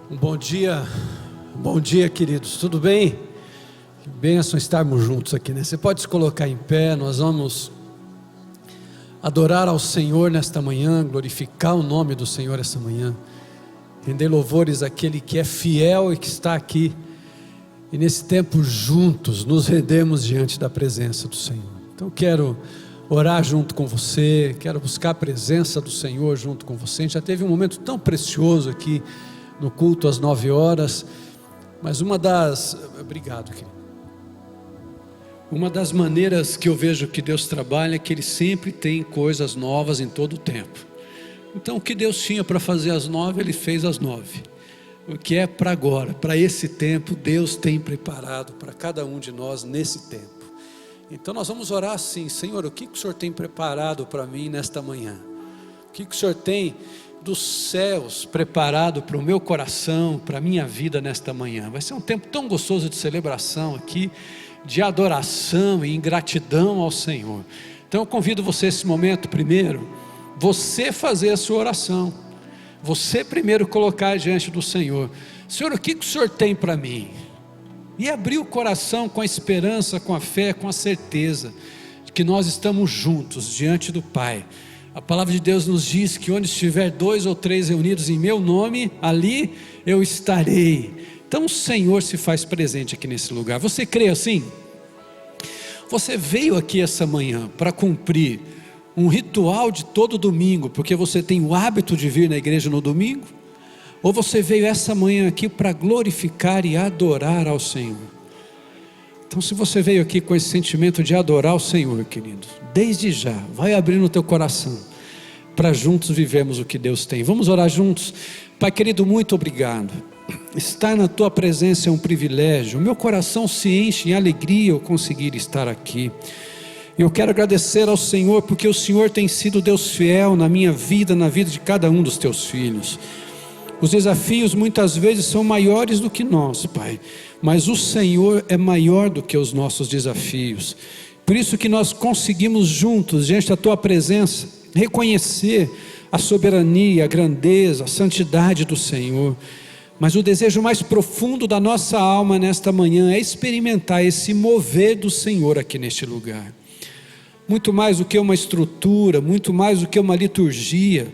Bom dia, queridos, tudo bem? Que bênção estarmos juntos aqui, né? Você pode se colocar em pé, nós vamos adorar ao Senhor nesta manhã, glorificar o nome do Senhor esta manhã, render louvores àquele que é fiel e que está aqui, e nesse tempo juntos nos rendemos diante da presença do Senhor. Então quero orar junto com você, quero buscar a presença do Senhor junto com você. A gente já teve um momento tão precioso aqui no culto às 9 horas, mas obrigado, querido. Uma das maneiras que eu vejo que Deus trabalha é que Ele sempre tem coisas novas em todo o tempo. Então o que Deus tinha para fazer às 9, Ele fez às 9. O que é para agora, para esse tempo, Deus tem preparado para cada um de nós nesse tempo. Então nós vamos orar assim: Senhor, o que o Senhor tem preparado para mim nesta manhã? O que o Senhor tem dos céus preparado para o meu coração, para a minha vida nesta manhã? Vai ser um tempo tão gostoso de celebração aqui, de adoração e ingratidão ao Senhor. Então eu convido você esse momento, primeiro, você fazer a sua oração, você primeiro colocar diante do Senhor: Senhor, o que o Senhor tem para mim? E abrir o coração com a esperança, com a fé, com a certeza de que nós estamos juntos diante do Pai. A palavra de Deus nos diz que onde estiver 2 ou 3 reunidos em meu nome, ali eu estarei. Então o Senhor se faz presente aqui nesse lugar. Você crê assim? Você veio aqui essa manhã para cumprir um ritual de todo domingo, porque você tem o hábito de vir na igreja no domingo? Ou você veio essa manhã aqui para glorificar e adorar ao Senhor? Então, se você veio aqui com esse sentimento de adorar o Senhor, querido, desde já, vai abrindo o teu coração, para juntos vivermos o que Deus tem. Vamos orar juntos? Pai querido, muito obrigado. Estar na tua presença é um privilégio. O meu coração se enche em alegria ao conseguir estar aqui. Eu quero agradecer ao Senhor, porque o Senhor tem sido Deus fiel na minha vida, na vida de cada um dos teus filhos. Os desafios muitas vezes são maiores do que nós, Pai, mas o Senhor é maior do que os nossos desafios. Por isso que nós conseguimos juntos, diante da tua presença, reconhecer a soberania, a grandeza, a santidade do Senhor. Mas o desejo mais profundo da nossa alma nesta manhã é experimentar esse mover do Senhor aqui neste lugar. Muito mais do que uma estrutura, muito mais do que uma liturgia,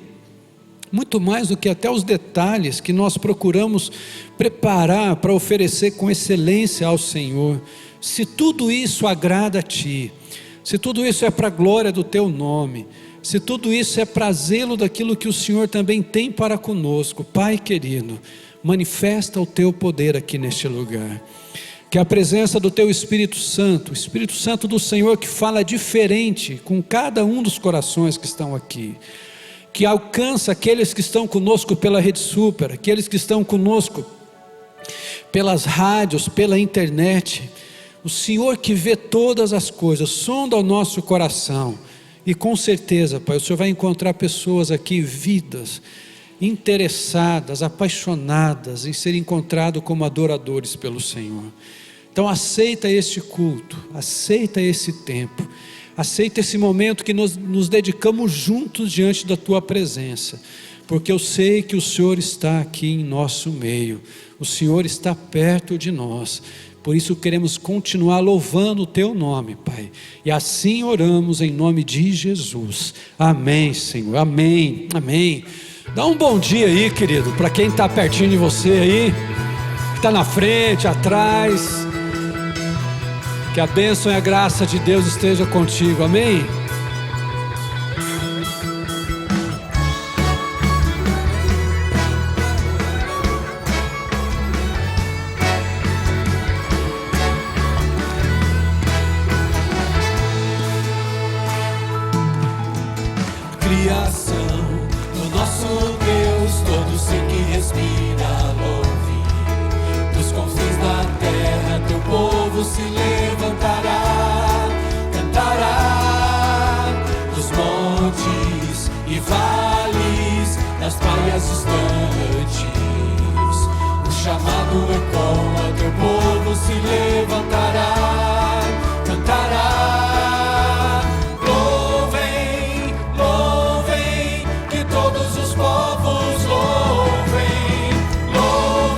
muito mais do que até os detalhes que nós procuramos preparar para oferecer com excelência ao Senhor. Se tudo isso agrada a Ti, se tudo isso é para a glória do Teu nome, se tudo isso é para zelo daquilo que o Senhor também tem para conosco, Pai querido, manifesta o Teu poder aqui neste lugar. Que a presença do Teu Espírito Santo, o Espírito Santo do Senhor que fala diferente com cada um dos corações que estão aqui, que alcança aqueles que estão conosco pela Rede Super, aqueles que estão conosco pelas rádios, pela internet. O Senhor que vê todas as coisas, sonda o nosso coração, e com certeza, Pai, o Senhor vai encontrar pessoas aqui, vidas, interessadas, apaixonadas em ser encontrado como adoradores pelo Senhor. Então aceita este culto, aceita esse tempo, aceita esse momento que nos dedicamos juntos diante da Tua presença, porque eu sei que o Senhor está aqui em nosso meio, o Senhor está perto de nós. Por isso queremos continuar louvando o Teu nome, Pai, e assim oramos em nome de Jesus. Amém, Senhor, amém, amém. Dá um bom dia aí, querido, para quem está pertinho de você aí, que está na frente, atrás. Que a bênção e a graça de Deus esteja contigo, amém? Criação do nosso Deus, todo ser que respira louve. Dos confins da terra teu povo se levantará, cantará. Dos montes e vales, das praias distantes, o chamado ecoa, teu povo se levantará, cantará. Louvem, que todos os povos louvem, louvem.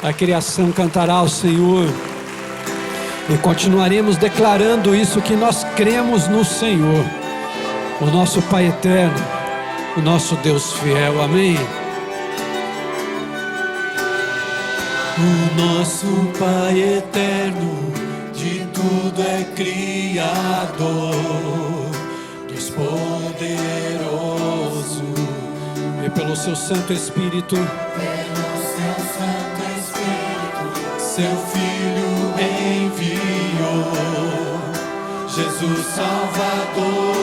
A criação cantará ao Senhor. E continuaremos declarando isso, que nós cremos no Senhor, o nosso Pai eterno, o nosso Deus fiel. Amém. O nosso Pai eterno, de tudo é Criador, Deus poderoso. E pelo seu Santo Espírito, seu Filho enviou, Jesus Salvador.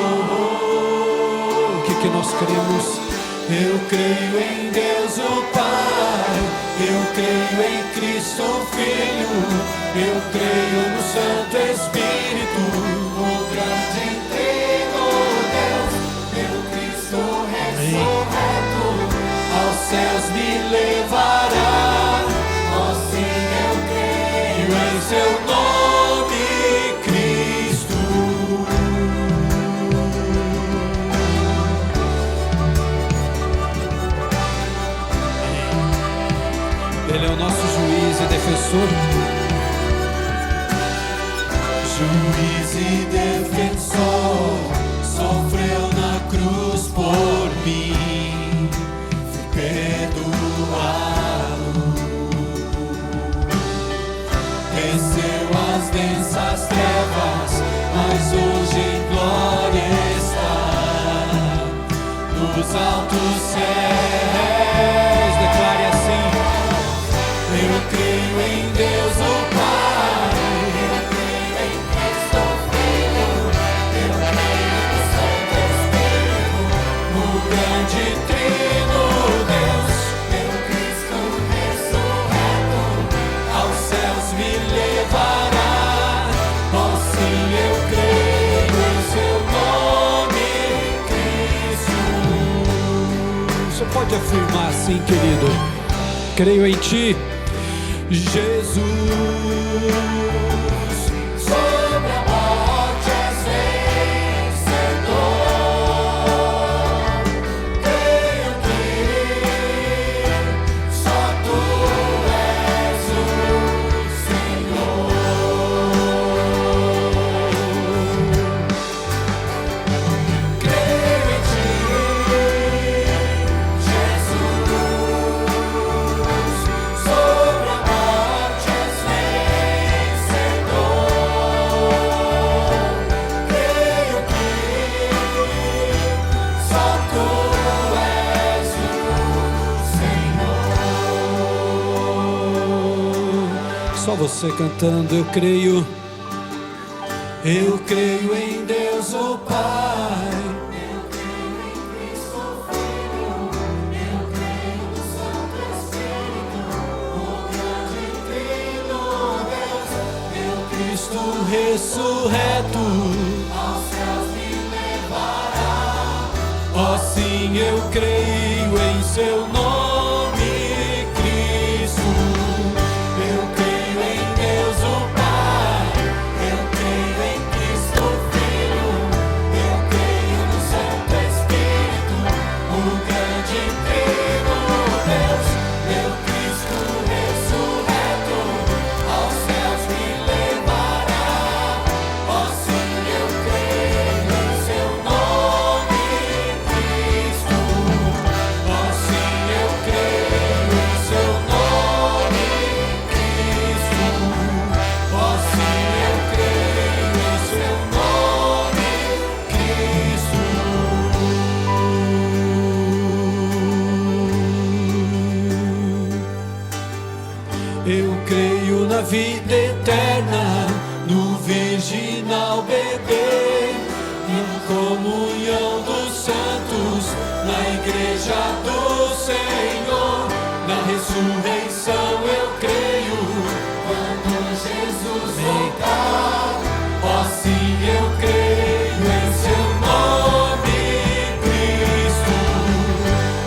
o que nós cremos? Eu creio em Deus o Pai, eu creio em Cristo Filho, eu creio no Santo Espírito, o grande Trino Deus, meu Cristo ressurreto, aos céus me levará. Ó sim, eu creio em seu nome, Cristo. Ele é o nosso juiz e defensor. Juiz e defensor, sofreu na cruz por mim, fui perdoado. Desceu as densas trevas, mas hoje em glória está, nos altos céus. Declare assim: eu creio em Deus o Pai, eu creio em Cristo Filho, eu creio no Santo Espírito, no grande Trino Deus, meu Cristo ressurreto, aos céus me levará. Ó sim, eu creio em seu nome, Cristo. Você pode afirmar assim, querido: creio em ti, Jesus, sobre a morte és vencedor. Creio que só tu és o Senhor. Creio em ti, Jesus, sobre a morte és vencedor. Creio que só tu és o Senhor. só você cantando. Eu creio. Eu creio em Deus o Pai. Cristo ressurreto, aos céus me levará. Ó sim, eu creio em seu nome, Cristo. Eu creio em Deus o Pai, eu creio em Cristo Filho, eu creio no Santo Espírito, o grande Trino Deus, meu Cristo ressurreto, aos céus me levará. Ó sim, eu creio em seu nome, Cristo. Ó sim, eu creio em seu nome, Cristo. Ó sim, eu creio em seu nome, Cristo. Eu creio na vida eterna, no virginal bebê, na comunhão dos santos, na igreja do Senhor, na ressurreição eu creio, quando Jesus voltar. Ó sim, eu creio em seu nome, Cristo.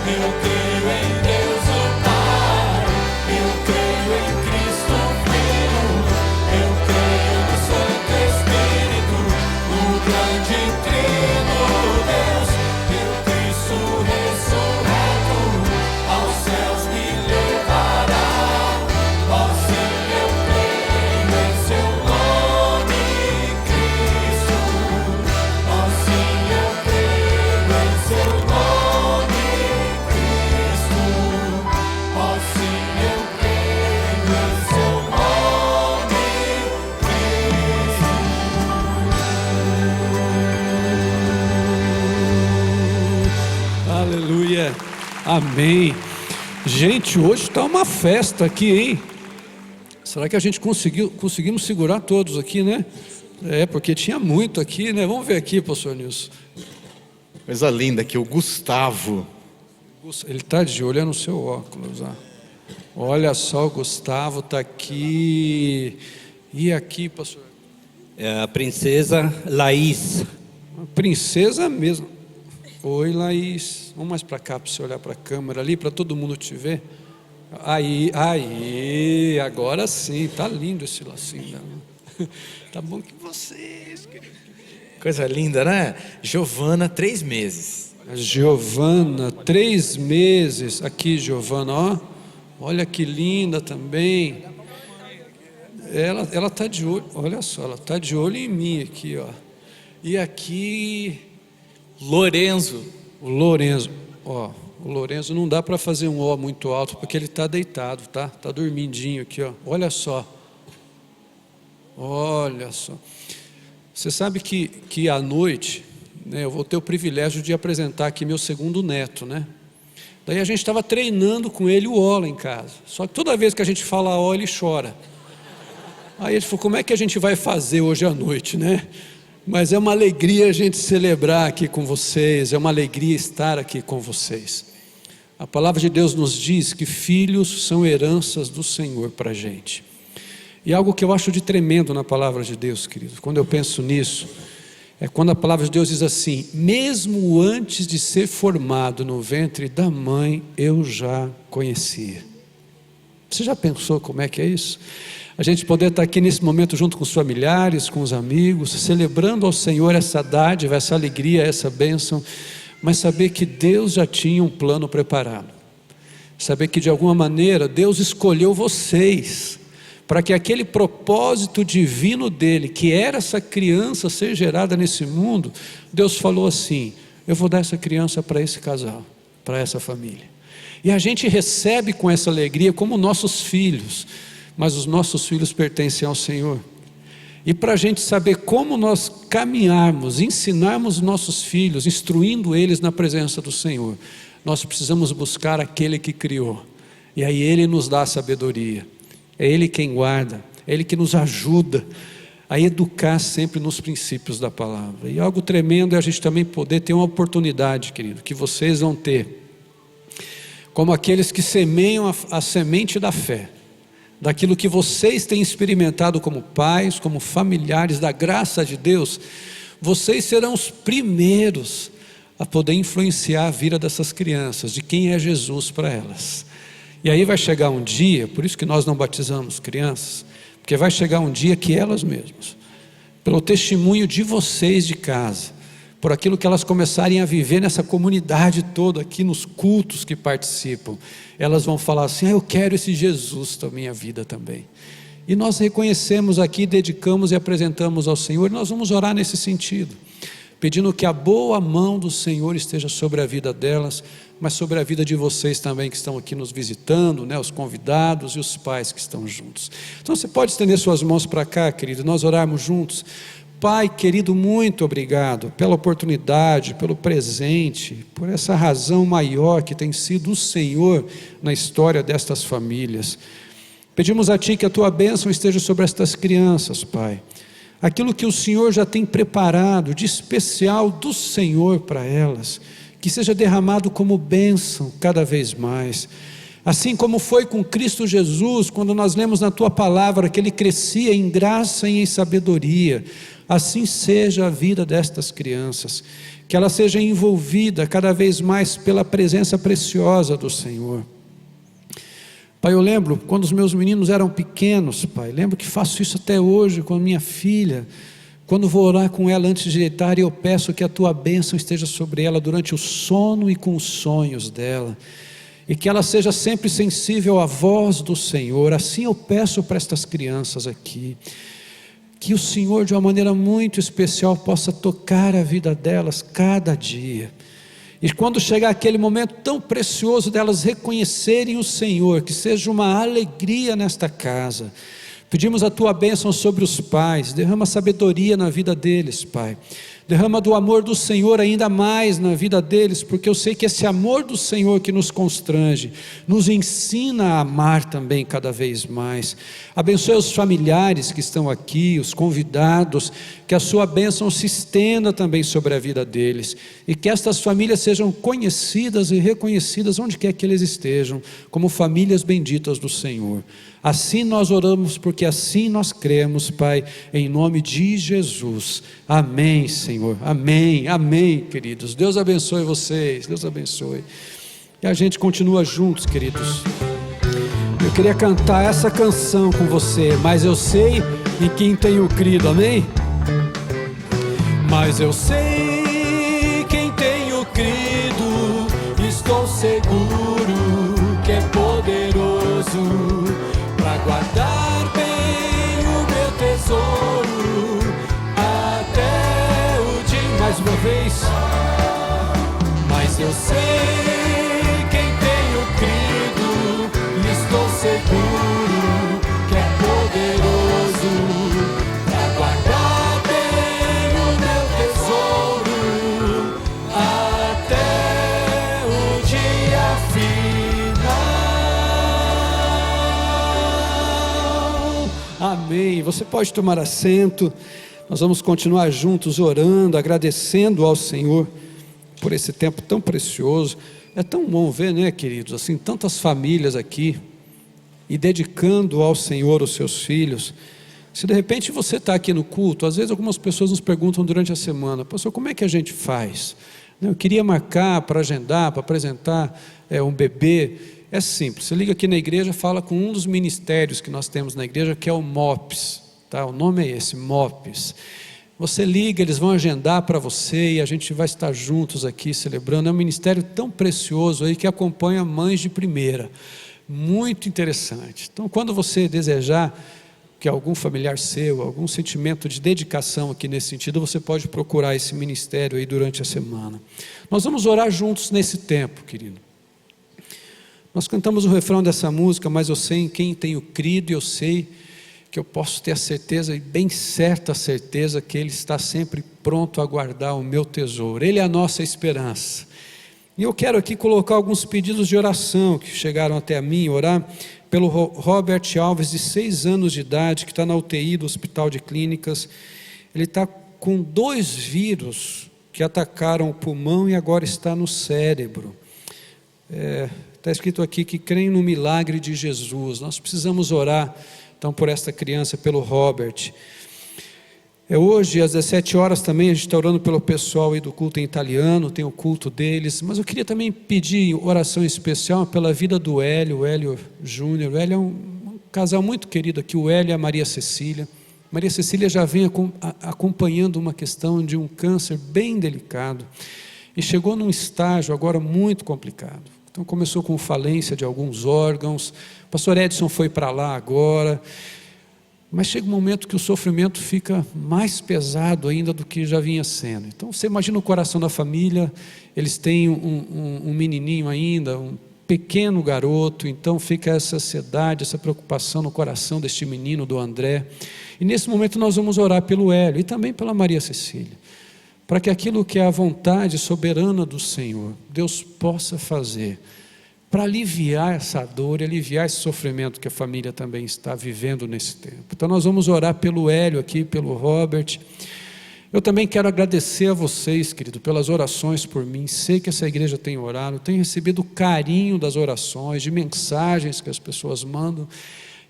Eu creio em Deus o Pai, eu creio em Cristo Filho, eu creio no Santo Espírito, no grande Trino Deus, meu Cristo ressurreto, Amém. Gente, hoje está uma festa aqui, hein? Será que a gente conseguimos segurar todos aqui, né? Porque tinha muito aqui, né? Vamos ver aqui, pastor Nilson. Coisa linda aqui, o Gustavo. Ele está de olho no seu óculos. Olha só, o Gustavo está aqui. E aqui, pastor? É a princesa Laís. A princesa mesmo. Oi, Laís. Vamos mais para cá para você olhar para a câmera ali, para todo mundo te ver. Aí, agora sim, tá lindo esse lacinho dela. Tá bom que vocês, querido. Coisa linda, né? Giovana, 3 meses. A Giovana, 3 meses. Aqui, Giovana, ó. Olha que linda também. Ela tá de olho, olha só, ela tá de olho em mim aqui, ó. E aqui, Lorenzo. o Lorenzo, ó. O Lorenzo não dá para fazer um O muito alto, porque ele está deitado, tá? Está dormindinho aqui, ó. Olha só. Olha só. Você sabe que à noite, né, eu vou ter o privilégio de apresentar aqui meu segundo neto, né? Daí a gente estava treinando com ele o O lá em casa. Só que toda vez que a gente fala O, ele chora. Aí ele falou, como é que a gente vai fazer hoje à noite, né? Mas é uma alegria a gente celebrar aqui com vocês, é uma alegria estar aqui com vocês. A palavra de Deus nos diz que filhos são heranças do Senhor para a gente. E algo que eu acho de tremendo na palavra de Deus, queridos, quando eu penso nisso, é quando a palavra de Deus diz assim: mesmo antes de ser formado no ventre da mãe, eu já conhecia. Você já pensou como é que é isso? A gente poder estar aqui nesse momento junto com os familiares, com os amigos, celebrando ao Senhor essa dádiva, essa alegria, essa bênção, mas saber que Deus já tinha um plano preparado. Saber que de alguma maneira Deus escolheu vocês, para que aquele propósito divino dele, que era essa criança ser gerada nesse mundo, Deus falou assim: eu vou dar essa criança para esse casal, para essa família. E a gente recebe com essa alegria como nossos filhos, mas os nossos filhos pertencem ao Senhor. E para a gente saber como nós caminharmos, ensinarmos nossos filhos, instruindo eles na presença do Senhor, nós precisamos buscar aquele que criou, e aí Ele nos dá a sabedoria, é Ele quem guarda, é Ele que nos ajuda a educar sempre nos princípios da palavra. E algo tremendo é a gente também poder ter uma oportunidade, querido, que vocês vão ter, como aqueles que semeiam a semente da fé, daquilo que vocês têm experimentado como pais, como familiares da graça de Deus. Vocês serão os primeiros a poder influenciar a vida dessas crianças, de quem é Jesus para elas. E aí vai chegar um dia, por isso que nós não batizamos crianças, porque vai chegar um dia que elas mesmas, pelo testemunho de vocês de casa, por aquilo que elas começarem a viver nessa comunidade toda aqui, nos cultos que participam, elas vão falar assim: eu quero esse Jesus na minha vida também. E nós reconhecemos aqui, dedicamos e apresentamos ao Senhor, e nós vamos orar nesse sentido, pedindo que a boa mão do Senhor esteja sobre a vida delas, mas sobre a vida de vocês também que estão aqui nos visitando, né, os convidados e os pais que estão juntos. Então você pode estender suas mãos para cá, querido, nós orarmos juntos. Pai querido, muito obrigado pela oportunidade, pelo presente, por essa razão maior que tem sido o Senhor na história destas famílias. Pedimos a Ti que a Tua bênção esteja sobre estas crianças, Pai. Aquilo que o Senhor já tem preparado de especial do Senhor para elas, que seja derramado como bênção cada vez mais. Assim como foi com Cristo Jesus, quando nós lemos na Tua palavra que Ele crescia em graça e em sabedoria, assim seja a vida destas crianças, que ela seja envolvida cada vez mais pela presença preciosa do Senhor. Pai, eu lembro quando os meus meninos eram pequenos, Pai, lembro que faço isso até hoje com a minha filha. Quando vou orar com ela antes de deitar, eu peço que a Tua bênção esteja sobre ela durante o sono e com os sonhos dela, e que ela seja sempre sensível à voz do Senhor. Assim eu peço para estas crianças aqui, que o Senhor de uma maneira muito especial possa tocar a vida delas cada dia, e quando chegar aquele momento tão precioso delas reconhecerem o Senhor, que seja uma alegria nesta casa. Pedimos a Tua bênção sobre os pais, derrama sabedoria na vida deles, Pai, derrama do amor do Senhor ainda mais na vida deles, porque eu sei que esse amor do Senhor que nos constrange, nos ensina a amar também cada vez mais. Abençoe os familiares que estão aqui, os convidados, que a sua bênção se estenda também sobre a vida deles, e que estas famílias sejam conhecidas e reconhecidas onde quer que eles estejam, como famílias benditas do Senhor. Assim nós oramos, porque assim nós cremos, Pai, em nome de Jesus. Amém, Senhor. Amém, amém, queridos. Deus abençoe vocês, Deus abençoe. E a gente continua juntos, queridos. Eu queria cantar essa canção com você, mas eu sei em quem tenho crido, amém? Mas eu sei quem tenho crido, estou seguro que é poderoso para guardar bem o meu tesouro até o dia. Mais uma vez. Mas eu sei quem tenho crido, e estou seguro que é poderoso para guardar bem o meu tesouro até o dia final. Amém. Você pode tomar assento. Nós vamos continuar juntos orando, agradecendo ao Senhor por esse tempo tão precioso. É tão bom ver, né, queridos, assim, tantas famílias aqui, e dedicando ao Senhor os seus filhos. Se de repente você está aqui no culto, às vezes algumas pessoas nos perguntam durante a semana: pastor, como é que a gente faz? Eu queria marcar para agendar, para apresentar um bebê. É simples, você liga aqui na igreja, fala com um dos ministérios que nós temos na igreja, que é o MOPS, tá? O nome é esse, MOPS. Você liga, eles vão agendar para você e a gente vai estar juntos aqui celebrando. É um ministério tão precioso aí que acompanha mães de primeira, muito interessante. Então, quando você desejar que algum familiar seu, algum sentimento de dedicação aqui nesse sentido, você pode procurar esse ministério aí durante a semana. Nós vamos orar juntos nesse tempo, querido. Nós cantamos o refrão dessa música: mas eu sei em quem tenho crido, e eu sei que eu posso ter a certeza, e bem certa a certeza, que Ele está sempre pronto a guardar o meu tesouro. Ele é a nossa esperança. E eu quero aqui colocar alguns pedidos de oração que chegaram até a mim. Orar pelo Robert Alves, de 6 anos de idade, que está na UTI do Hospital de Clínicas. Ele está com 2 vírus que atacaram o pulmão e agora está no cérebro. Está escrito aqui que creem no milagre de Jesus. Nós precisamos orar então por esta criança, pelo Robert. Hoje às 17 horas também a gente está orando pelo pessoal aí do culto em italiano, tem o culto deles, mas eu queria também pedir oração especial pela vida do Hélio, o Hélio Júnior. O Hélio é um casal muito querido aqui, o Hélio e a Maria Cecília. Maria Cecília já vem acompanhando uma questão de um câncer bem delicado e chegou num estágio agora muito complicado. Então começou com falência de alguns órgãos. O pastor Edson foi para lá agora, mas chega um momento que o sofrimento fica mais pesado ainda do que já vinha sendo. Então você imagina o coração da família, eles têm um menininho ainda, um pequeno garoto, então fica essa ansiedade, essa preocupação no coração deste menino, do André. E nesse momento nós vamos orar pelo Hélio e também pela Maria Cecília, para que aquilo que é a vontade soberana do Senhor, Deus possa fazer, para aliviar essa dor, aliviar esse sofrimento que a família também está vivendo nesse tempo. Então nós vamos orar pelo Hélio aqui, pelo Robert. Eu também quero agradecer a vocês, querido, pelas orações por mim. Sei que essa igreja tem orado, tenho recebido o carinho das orações, de mensagens que as pessoas mandam.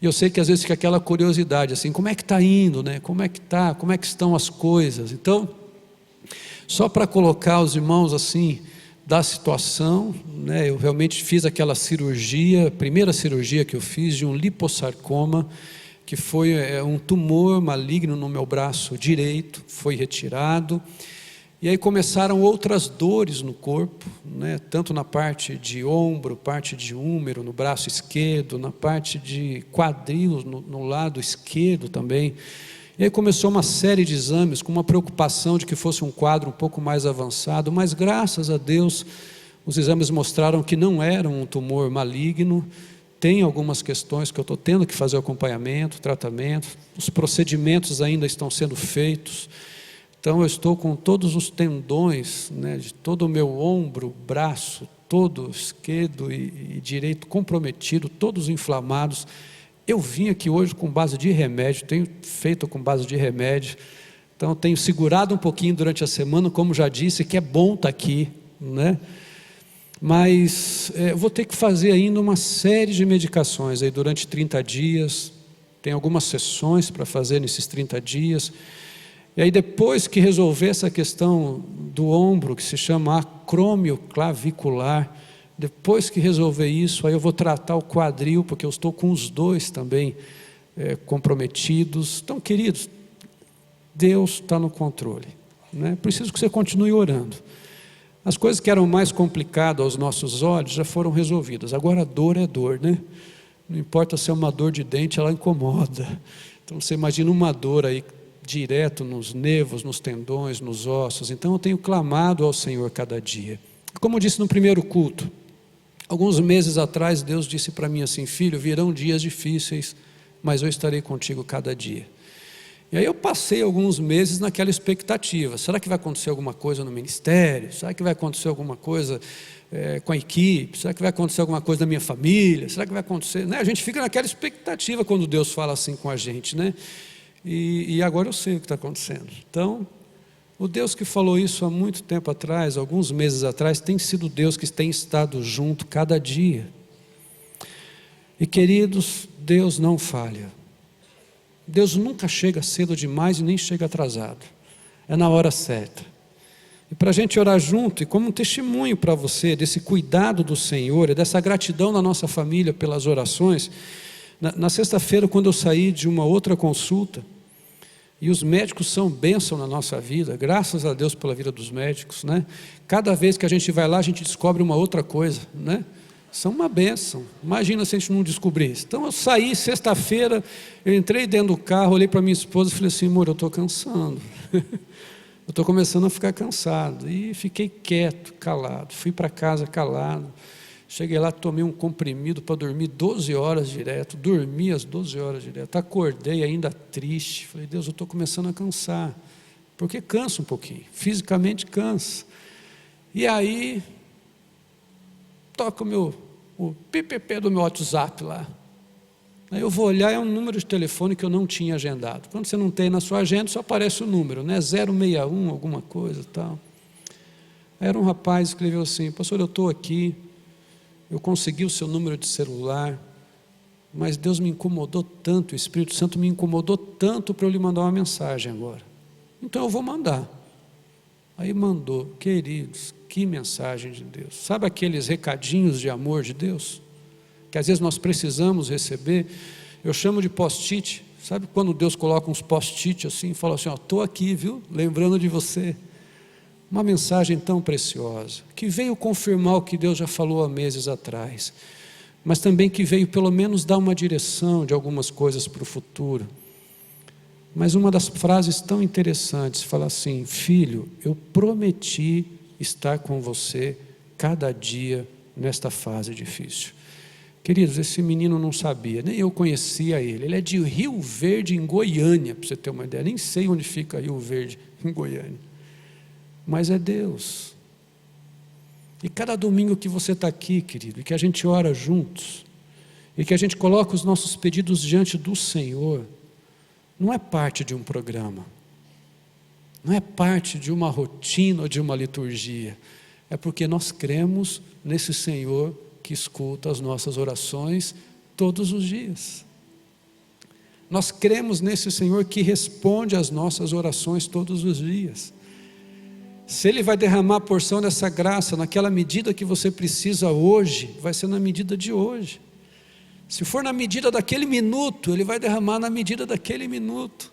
E eu sei que às vezes fica aquela curiosidade, assim, como é que está indo, né? Como é que está? Como é que estão as coisas? Então, só para colocar os irmãos assim, da situação, né? Eu realmente fiz aquela cirurgia, a primeira cirurgia que eu fiz de um lipossarcoma, que foi um tumor maligno no meu braço direito, foi retirado, e aí começaram outras dores no corpo, né? Tanto na parte de ombro, parte de úmero, no braço esquerdo, na parte de quadril, no lado esquerdo também. E aí começou uma série de exames com uma preocupação de que fosse um quadro um pouco mais avançado, mas graças a Deus os exames mostraram que não era um tumor maligno. Tem algumas questões que eu estou tendo que fazer acompanhamento, tratamento, os procedimentos ainda estão sendo feitos. Então eu estou com todos os tendões, né, de todo o meu ombro, braço, todo esquerdo e direito comprometido, todos inflamados. Eu vim aqui hoje com base de remédio, tenho feito com base de remédio, então tenho segurado um pouquinho durante a semana, como já disse, que é bom estar aqui, né? Mas vou ter que fazer ainda uma série de medicações aí durante 30 dias, tem algumas sessões para fazer nesses 30 dias, e aí depois que resolver essa questão do ombro, que se chama acrômio clavicular, depois que resolver isso, aí eu vou tratar o quadril, porque eu estou com os dois também comprometidos. Então, queridos, Deus está no controle, né? Preciso que você continue orando. As coisas que eram mais complicadas aos nossos olhos já foram resolvidas. Agora a dor é dor, né? Não importa se é uma dor de dente, ela incomoda. Então você imagina uma dor aí direto nos nervos, nos tendões, nos ossos. Então eu tenho clamado ao Senhor cada dia. Como eu disse no primeiro culto, alguns meses atrás Deus disse para mim assim: filho, virão dias difíceis, mas eu estarei contigo cada dia. E aí eu passei alguns meses naquela expectativa: será que vai acontecer alguma coisa no ministério? Será que vai acontecer alguma coisa com a equipe? Será que vai acontecer alguma coisa na minha família? Será que vai acontecer? Né? A gente fica naquela expectativa quando Deus fala assim com a gente, né? E agora eu sei o que está acontecendo. Então, o Deus que falou isso há muito tempo atrás, alguns meses atrás, tem sido o Deus que tem estado junto cada dia. E queridos, Deus não falha. Deus nunca chega cedo demais e nem chega atrasado. É na hora certa. E para a gente orar junto, e como um testemunho para você, desse cuidado do Senhor, e dessa gratidão da nossa família pelas orações, na sexta-feira, quando eu saí de uma outra consulta, e os médicos são bênção na nossa vida, graças a Deus pela vida dos médicos, né? Cada vez que a gente vai lá, a gente descobre uma outra coisa, né? São uma bênção. Imagina se a gente não descobrisse. Então eu saí sexta-feira, eu entrei dentro do carro, olhei para minha esposa e falei assim: amor, eu estou cansando. Eu estou começando a ficar cansado. E fiquei quieto, calado. Fui para casa calado. Cheguei lá, tomei um comprimido para dormir 12 horas direto. Dormi as 12 horas direto. Acordei ainda triste. Falei: Deus, eu estou começando a cansar. Porque cansa um pouquinho. Fisicamente cansa. E aí toca o PPP do meu WhatsApp lá. Aí eu vou olhar, é um número de telefone que eu não tinha agendado. Quando você não tem na sua agenda, só aparece o número, né? 061, alguma coisa e tal. Aí era um rapaz que escreveu assim: pastor, eu estou aqui, eu consegui o seu número de celular, mas Deus me incomodou tanto, o Espírito Santo me incomodou tanto para eu lhe mandar uma mensagem agora. Então eu vou mandar. Aí mandou. Queridos, que mensagem de Deus. Sabe aqueles recadinhos de amor de Deus? Que às vezes nós precisamos receber. Eu chamo de post-it. Sabe quando Deus coloca uns post-it assim e fala assim: estou aqui, viu? Lembrando de você. Uma mensagem tão preciosa, que veio confirmar o que Deus já falou há meses atrás, mas também que veio pelo menos dar uma direção de algumas coisas para o futuro. Mas uma das frases tão interessantes fala assim: filho, eu prometi estar com você cada dia nesta fase difícil. Queridos, esse menino não sabia, nem eu conhecia ele é de Rio Verde, em Goiânia, para você ter uma ideia. Nem sei onde fica Rio Verde, em Goiânia. Mas é Deus. E cada domingo que você está aqui, querido, e que a gente ora juntos, e que a gente coloca os nossos pedidos diante do Senhor, não é parte de um programa, não é parte de uma rotina ou de uma liturgia, é porque nós cremos nesse Senhor que escuta as nossas orações todos os dias. Nós cremos nesse Senhor que responde às nossas orações todos os dias. Se Ele vai derramar a porção dessa graça naquela medida que você precisa hoje, vai ser na medida de hoje. Se for na medida daquele minuto, Ele vai derramar na medida daquele minuto.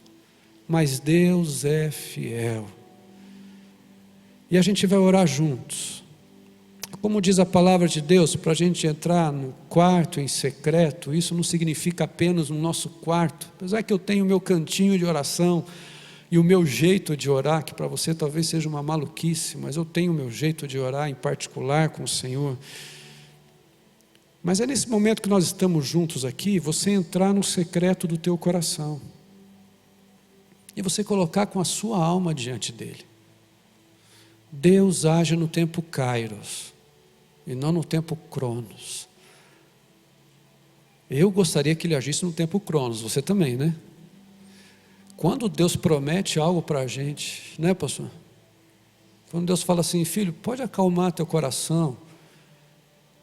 Mas Deus é fiel. E a gente vai orar juntos. Como diz a palavra de Deus, para a gente entrar no quarto em secreto, isso não significa apenas no nosso quarto. Apesar que eu tenho o meu cantinho de oração, e o meu jeito de orar, que para você talvez seja uma maluquice, mas eu tenho o meu jeito de orar em particular com o Senhor. Mas é nesse momento que nós estamos juntos aqui, você entrar no secreto do teu coração. e você colocar com a sua alma diante dele. Deus age no tempo Kairos e não no tempo Cronos. Eu gostaria que ele agisse no tempo Cronos, você também, né? Quando Deus promete algo para a gente, né, pastor? Quando Deus fala assim, filho, pode acalmar teu coração,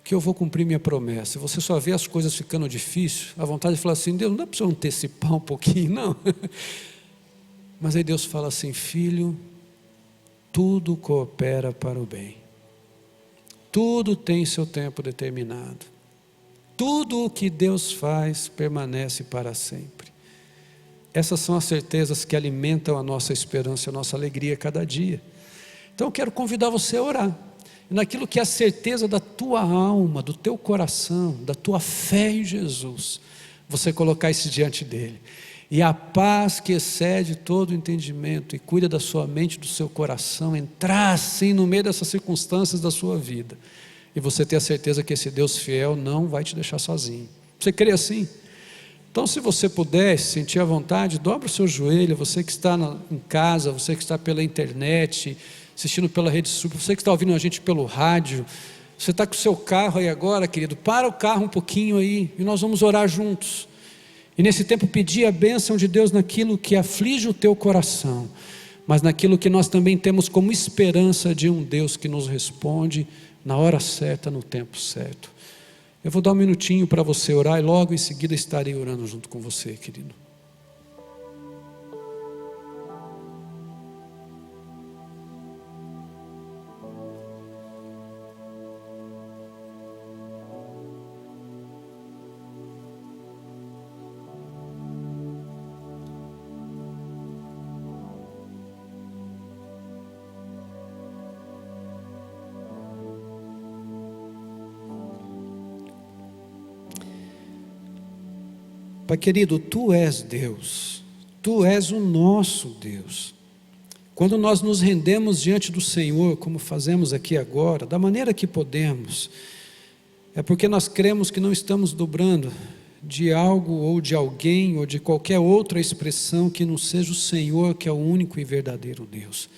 que eu vou cumprir minha promessa. Você só vê as coisas ficando difíceis, a vontade de falar assim, Deus, não dá para você antecipar um pouquinho, não. Mas aí Deus fala assim, filho, tudo coopera para o bem. Tudo tem seu tempo determinado. Tudo o que Deus faz permanece para sempre. Essas são as certezas que alimentam a nossa esperança, a nossa alegria cada dia. Então eu quero convidar você a orar. Naquilo que é a certeza da tua alma, do teu coração, da tua fé em Jesus, você colocar isso diante dele. E a paz que excede todo o entendimento e cuida da sua mente, do seu coração, entrar assim no meio dessas circunstâncias da sua vida. E você ter a certeza que esse Deus fiel não vai te deixar sozinho. Você crê assim? Então, se você puder, se sentir à vontade, dobra o seu joelho, você que está em casa, você que está pela internet, assistindo pela rede social, você que está ouvindo a gente pelo rádio, você está com o seu carro aí agora, querido, para o carro um pouquinho aí, e nós vamos orar juntos. E nesse tempo pedir a bênção de Deus naquilo que aflige o teu coração, mas naquilo que nós também temos como esperança de um Deus que nos responde na hora certa, no tempo certo. Eu vou dar um minutinho para você orar e logo em seguida estarei orando junto com você, querido. Pai querido, Tu és Deus, Tu és o nosso Deus. Quando nós nos rendemos diante do Senhor, como fazemos aqui agora, da maneira que podemos, é porque nós cremos que não estamos dobrando de algo ou de alguém ou de qualquer outra expressão que não seja o Senhor, que é o único e verdadeiro Deus.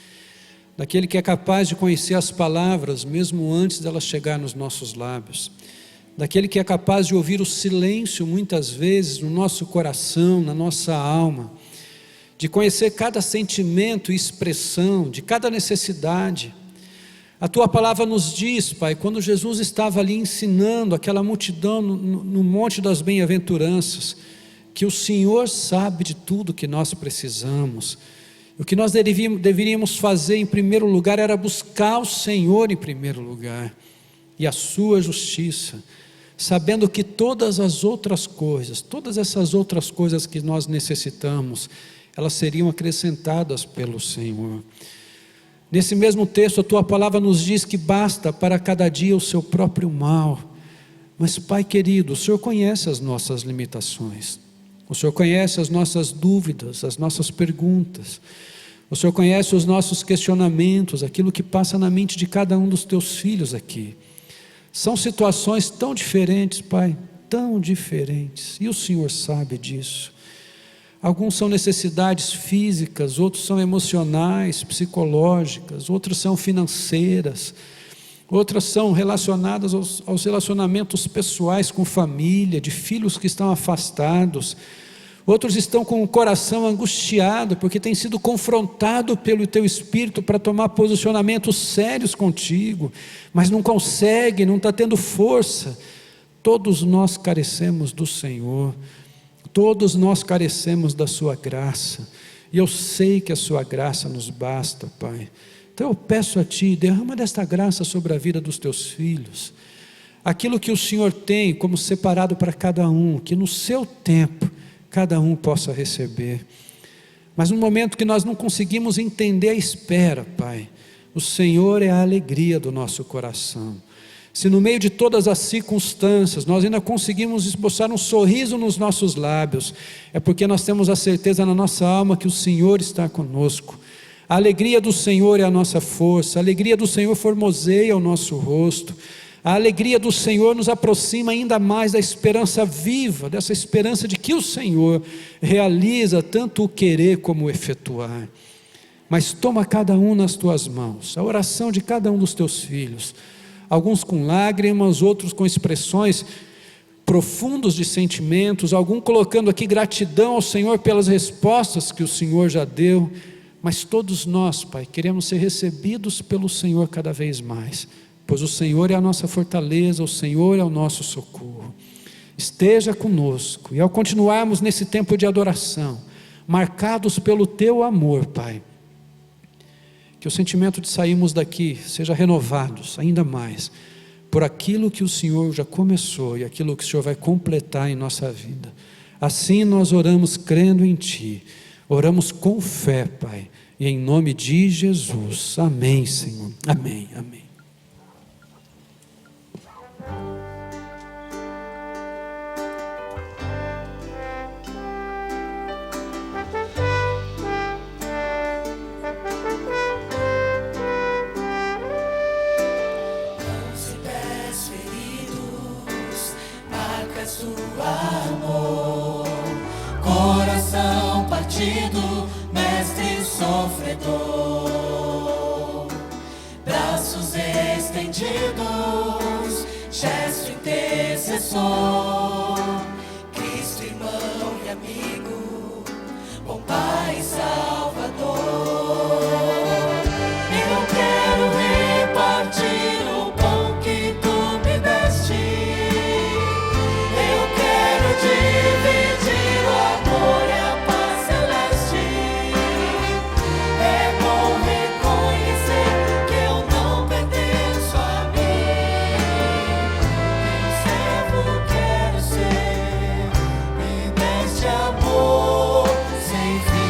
Daquele que é capaz de conhecer as palavras mesmo antes delas chegar nos nossos lábios. Daquele que é capaz de ouvir o silêncio muitas vezes no nosso coração, na nossa alma, de conhecer cada sentimento e expressão, de cada necessidade. A Tua palavra nos diz, Pai, quando Jesus estava ali ensinando aquela multidão no Monte das Bem-aventuranças, que o Senhor sabe de tudo que nós precisamos. O que nós deveríamos fazer em primeiro lugar era buscar o Senhor em primeiro lugar e a sua justiça, sabendo que todas essas outras coisas que nós necessitamos, elas seriam acrescentadas pelo Senhor. Nesse mesmo texto, a Tua palavra nos diz que basta para cada dia o seu próprio mal. Mas, Pai querido, o Senhor conhece as nossas limitações, o Senhor conhece as nossas dúvidas, as nossas perguntas, o Senhor conhece os nossos questionamentos, aquilo que passa na mente de cada um dos Teus filhos aqui. São situações tão diferentes, Pai, tão diferentes, e o Senhor sabe disso. Alguns são necessidades físicas, outros são emocionais, psicológicas, outros são financeiras, outras são relacionadas aos relacionamentos pessoais com família, de filhos que estão afastados. Outros estão com o coração angustiado, porque tem sido confrontado pelo Teu Espírito para tomar posicionamentos sérios contigo, mas não consegue, não está tendo força. Todos nós carecemos do Senhor, todos nós carecemos da Sua graça, e eu sei que a Sua graça nos basta, Pai. Então eu peço a Ti, derrama desta graça sobre a vida dos Teus filhos, aquilo que o Senhor tem como separado para cada um, que no Seu tempo, cada um possa receber. Mas no momento que nós não conseguimos entender a espera, Pai, o Senhor é a alegria do nosso coração. Se no meio de todas as circunstâncias nós ainda conseguimos esboçar um sorriso nos nossos lábios, é porque nós temos a certeza na nossa alma que o Senhor está conosco. A alegria do Senhor é a nossa força, a alegria do Senhor formoseia o nosso rosto, A alegria do Senhor nos aproxima ainda mais da esperança viva, dessa esperança de que o Senhor realiza tanto o querer como o efetuar. Mas toma cada um nas tuas mãos, a oração de cada um dos teus filhos, alguns com lágrimas, outros com expressões profundos de sentimentos, algum colocando aqui gratidão ao Senhor pelas respostas que o Senhor já deu, mas todos nós, Pai, queremos ser recebidos pelo Senhor cada vez mais, pois o Senhor é a nossa fortaleza, o Senhor é o nosso socorro. Esteja conosco, e ao continuarmos nesse tempo de adoração, marcados pelo Teu amor, Pai, que o sentimento de sairmos daqui seja renovado ainda mais, por aquilo que o Senhor já começou, e aquilo que o Senhor vai completar em nossa vida. Assim nós oramos crendo em Ti, oramos com fé, Pai, e em nome de Jesus, amém, Senhor, amém, amém. Coração partido, mestre sofredor, braços estendidos, gesto intercessor, Cristo irmão e amigo, bom Pai Salvador. Eu quero repartir o pão que Tu me deste, eu quero dividir o amor e a paz celeste. É bom reconhecer que eu não pertenço a mim, teu servo quero ser, me deste amor sem fim.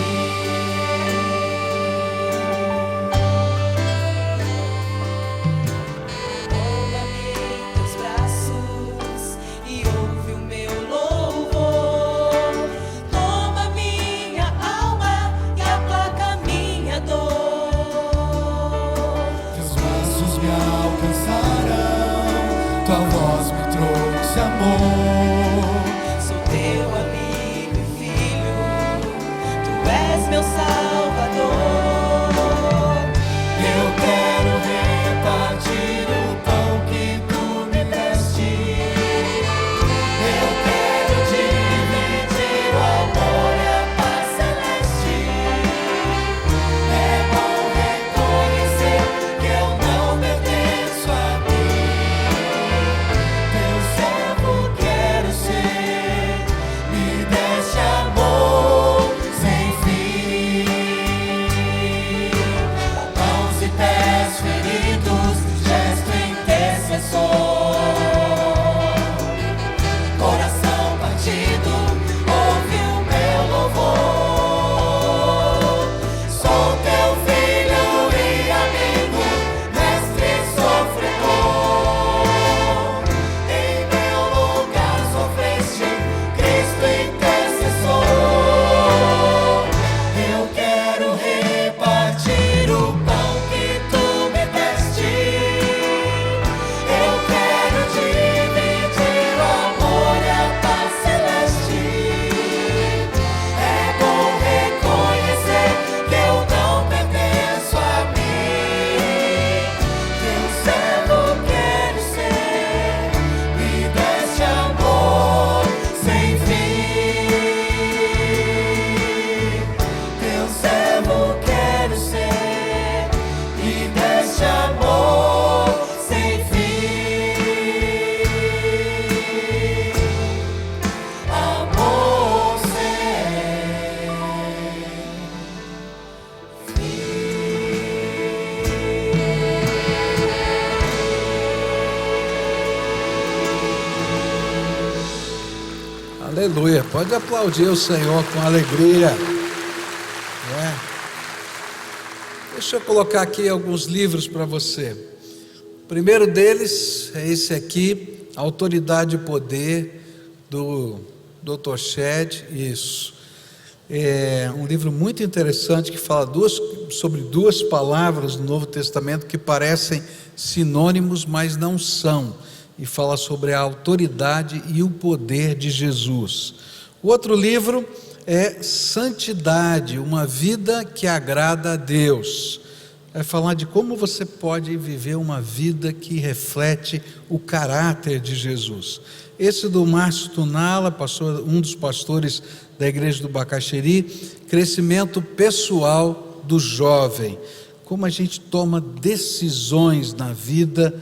Toma-me em teus braços e ouve o meu louvor. Toma minha alma e aplaca minha dor. Teus braços me alcançaram, Tua voz me trouxe amor. Sou Teu amigo e filho, Tu és meu Salvador. Eu quero repartir o pão que Tu me deste, eu quero dividir o amor e a paz celeste. É bom reconhecer que eu não pertenço a mim, teu servo quero ser, me deste amor sem fim. Mãos e pés feridos, gesto intercessor, coração partido, ouve o meu louvor. Sou Teu filho e amigo, mestre sofredor. Em meu lugar sofreste, Cristo intercessor. Eu quero repartir o pão que Tu me deste, eu quero dividir o amor e a paz celeste. É bom reconhecer que eu não pertenço a mim, teu servo quero ser, me deste amor sem fim. Teu servo quero ser, me deste amor sem fim. Amor sem Aleluia, pode aplaudir o Senhor com alegria. Deixa eu colocar aqui alguns livros para você. O primeiro deles é esse aqui, Autoridade e Poder, do Dr. Shedd. Isso. É um livro muito interessante que fala sobre duas palavras do Novo Testamento que parecem sinônimos, mas não são. e fala sobre a autoridade e o poder de Jesus. O outro livro é Santidade, uma vida que agrada a Deus. Vai falar de como você pode viver uma vida que reflete o caráter de Jesus. Esse do Márcio Tunala, um dos pastores da igreja do Bacaxeri, crescimento pessoal do jovem. Como a gente toma decisões na vida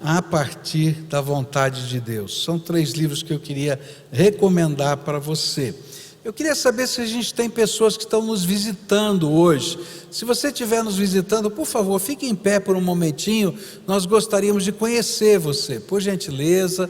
a partir da vontade de Deus. São 3 livros que eu queria recomendar para você. Eu queria saber se a gente tem pessoas que estão nos visitando hoje. Se você estiver nos visitando, por favor, fique em pé por um momentinho. Nós gostaríamos de conhecer você, por gentileza.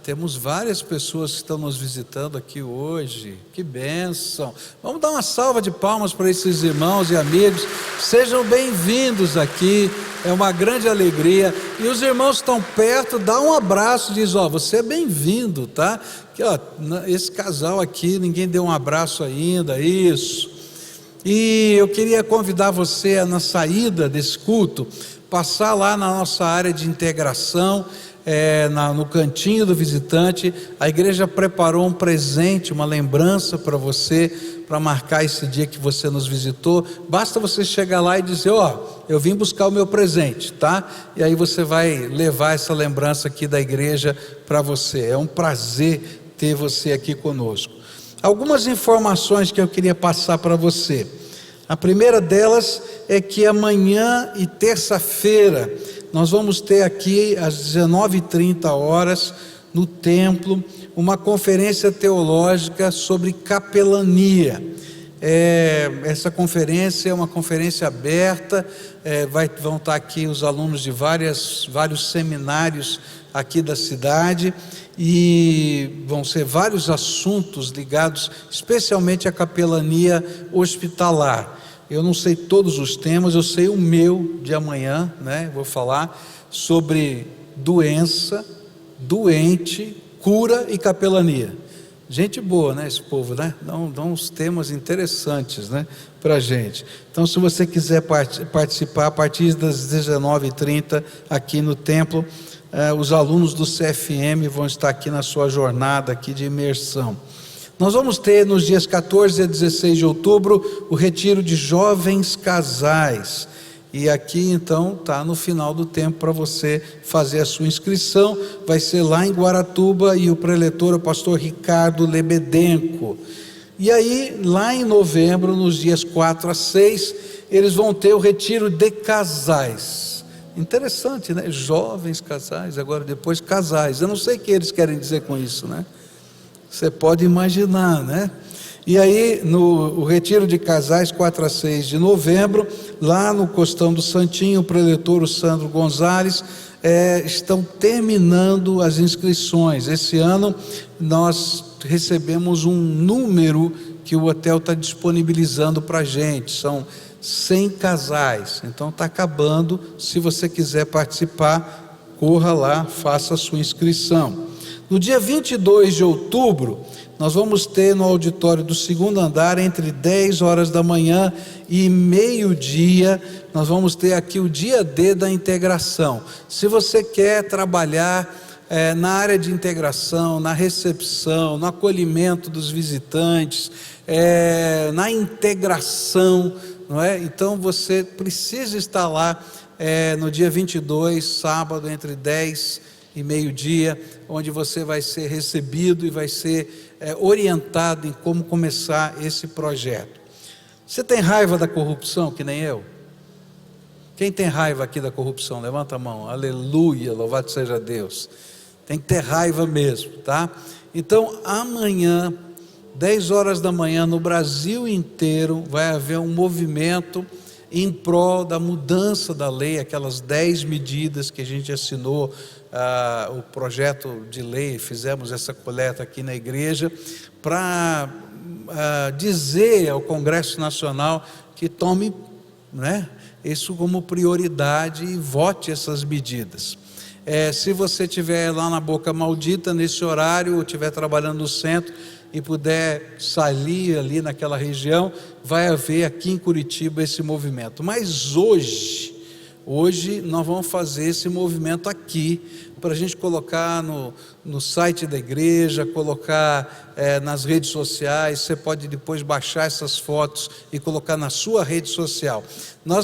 Temos várias pessoas que estão nos visitando aqui hoje. Que bênção! Vamos dar uma salva de palmas para esses irmãos e amigos. Sejam bem-vindos aqui. É uma grande alegria. E os irmãos estão perto, dá um abraço, diz: você é bem-vindo, tá? Aqui, esse casal aqui, ninguém deu um abraço ainda, isso. E eu queria convidar você a, na saída desse culto, passar lá na nossa área de integração, no cantinho do visitante. A igreja preparou um presente, uma lembrança para você, para marcar esse dia que você nos visitou. Basta você chegar lá e dizer: eu vim buscar o meu presente, tá? E aí você vai levar essa lembrança aqui da igreja para você. É um prazer ter você aqui conosco. Algumas informações que eu queria passar para você. A primeira delas é que amanhã e terça-feira nós vamos ter aqui às 19h30 no templo uma conferência teológica sobre capelania. Essa conferência é uma conferência aberta, vão estar aqui os alunos de vários seminários aqui da cidade, e vão ser vários assuntos ligados especialmente à capelania hospitalar. Eu não sei todos os temas, eu sei o meu de amanhã, né? Vou falar sobre doença, doente, cura e capelania. Gente boa, né, esse povo, né? Dão uns temas interessantes, né, para a gente. Então, se você quiser participar, a partir das 19h30 aqui no templo, os alunos do CFM vão estar aqui na sua jornada aqui de imersão. Nós vamos ter nos dias 14 a 16 de outubro o retiro de jovens casais. E aqui então está no final do tempo para você fazer a sua inscrição. Vai ser lá em Guaratuba, e o preletor é o pastor Ricardo Lebedenco. E aí lá em novembro, nos dias 4 a 6, eles vão ter o retiro de casais. Interessante, né? Jovens casais, agora depois casais. Eu não sei o que eles querem dizer com isso, né? Você pode imaginar, né? E aí, no retiro de casais, 4 a 6 de novembro, lá no Costão do Santinho, o preletor, o Sandro Gonzalez, estão terminando as inscrições. Esse ano, nós recebemos um número que o hotel está disponibilizando para a gente. São 100 casais. Então, está acabando. Se você quiser participar, corra lá, faça a sua inscrição. No dia 22 de outubro, nós vamos ter no auditório do 2º andar, entre 10 horas da manhã e meio-dia, nós vamos ter aqui o dia D da integração. Se você quer trabalhar na área de integração, na recepção, no acolhimento dos visitantes, na integração, não é? Então você precisa estar lá no dia 22, sábado, entre 10 e meio-dia, onde você vai ser recebido e vai ser orientado em como começar esse projeto. Você tem raiva da corrupção, que nem eu? Quem tem raiva aqui da corrupção? Levanta a mão. Aleluia, louvado seja Deus. Tem que ter raiva mesmo, tá? Então amanhã, 10 horas da manhã, no Brasil inteiro, vai haver um movimento em prol da mudança da lei, aquelas 10 medidas que a gente assinou, o projeto de lei, fizemos essa coleta aqui na igreja, para dizer ao Congresso Nacional que tome, né, isso como prioridade e vote essas medidas. Se você estiver lá na Boca Maldita, nesse horário, ou estiver trabalhando no centro, e puder sair ali naquela região, vai haver aqui em Curitiba esse movimento. Mas hoje Hoje nós vamos fazer esse movimento aqui, para a gente colocar no site da igreja, colocar nas redes sociais. Você pode depois baixar essas fotos e colocar na sua rede social.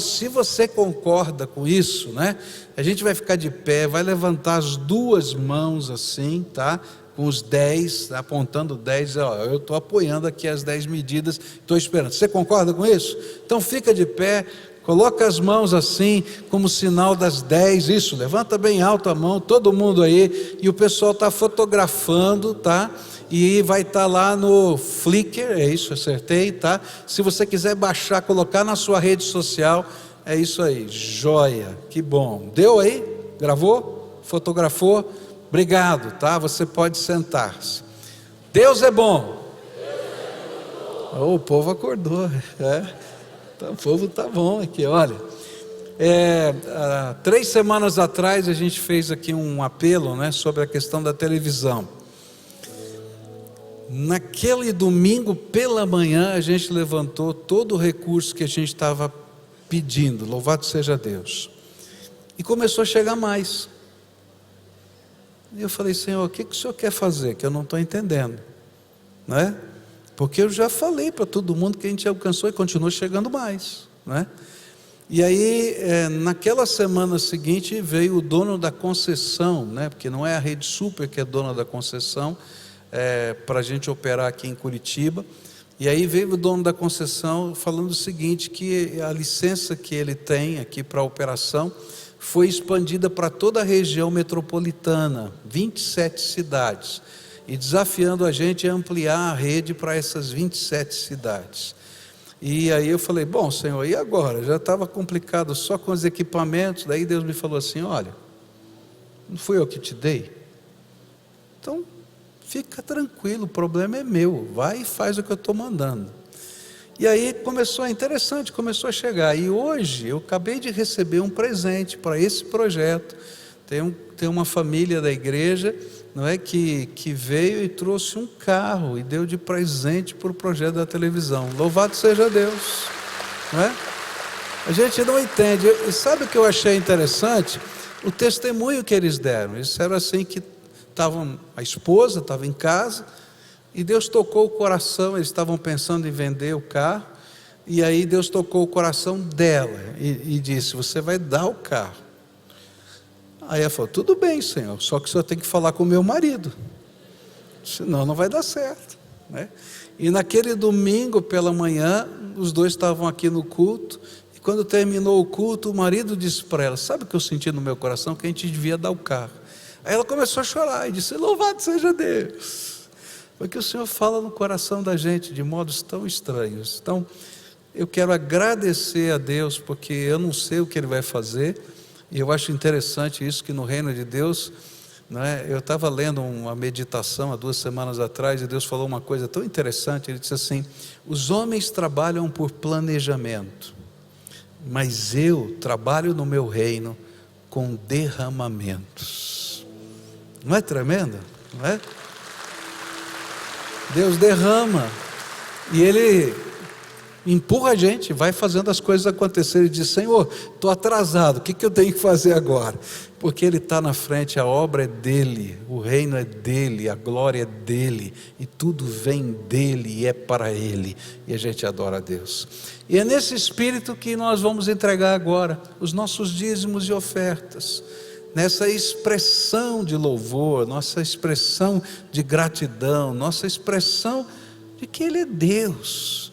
Se você concorda com isso, né, a gente vai ficar de pé, vai levantar as duas mãos assim, tá? Com os 10, apontando 10, eu estou apoiando aqui as 10 medidas, estou esperando. Você concorda com isso? Então fica de pé, coloca as mãos assim, como sinal das 10, isso, levanta bem alto a mão, todo mundo aí, e o pessoal está fotografando, tá? E vai estar lá no Flickr, é isso, acertei, tá? Se você quiser baixar, colocar na sua rede social, é isso aí, joia, que bom. Deu aí? Gravou? Fotografou? Obrigado, tá? Você pode sentar-se. Deus é bom. O povo acordou, o povo está bom aqui, olha. 3 semanas atrás a gente fez aqui um apelo, né, sobre a questão da televisão. Naquele domingo pela manhã a gente levantou todo o recurso que a gente estava pedindo, louvado seja Deus. E começou a chegar mais. E eu falei, Senhor, o que o Senhor quer fazer? Que eu não estou entendendo, né? Porque eu já falei para todo mundo que a gente alcançou e continua chegando mais, né? E aí, naquela semana seguinte, veio o dono da concessão, né? Porque não é a Rede Super que é dona da concessão, para a gente operar aqui em Curitiba. E aí veio o dono da concessão falando o seguinte, que a licença que ele tem aqui para a operação foi expandida para toda a região metropolitana, 27 cidades, e desafiando a gente a ampliar a rede para essas 27 cidades. E aí eu falei, bom, Senhor, e agora? Já estava complicado só com os equipamentos. Daí Deus me falou assim, olha, não fui eu que te dei? Então, fica tranquilo, o problema é meu, vai e faz o que eu estou mandando. E aí interessante, começou a chegar. E hoje eu acabei de receber um presente para esse projeto. Tem uma família da igreja, não é, que veio e trouxe um carro e deu de presente para o projeto da televisão. Louvado seja Deus, não é? A gente não entende. E sabe o que eu achei interessante? O testemunho que eles deram. Eles disseram assim que a esposa estava em casa, e Deus tocou o coração, eles estavam pensando em vender o carro, e aí Deus tocou o coração dela, e disse, você vai dar o carro. Aí ela falou, tudo bem, Senhor, só que o Senhor tem que falar com o meu marido, senão não vai dar certo, né? E naquele domingo pela manhã, os dois estavam aqui no culto, e quando terminou o culto, o marido disse para ela, sabe o que eu senti no meu coração? Que a gente devia dar o carro. Aí ela começou a chorar, e disse, louvado seja Deus, porque o Senhor fala no coração da gente de modos tão estranhos. Então, eu quero agradecer a Deus, porque eu não sei o que Ele vai fazer, e eu acho interessante isso, que no reino de Deus, né, eu estava lendo uma meditação há 2 semanas atrás, e Deus falou uma coisa tão interessante. Ele disse assim, os homens trabalham por planejamento, mas eu trabalho no meu reino com derramamentos. Não é tremendo? Não é? Deus derrama, e Ele empurra a gente, vai fazendo as coisas acontecerem, e diz, Senhor, estou atrasado, o que eu tenho que fazer agora? Porque Ele está na frente, a obra é dEle, o reino é dEle, a glória é dEle, e tudo vem dEle e é para Ele, e a gente adora a Deus. E é nesse espírito que nós vamos entregar agora os nossos dízimos e ofertas, nessa expressão de louvor, nossa expressão de gratidão, nossa expressão de que Ele é Deus,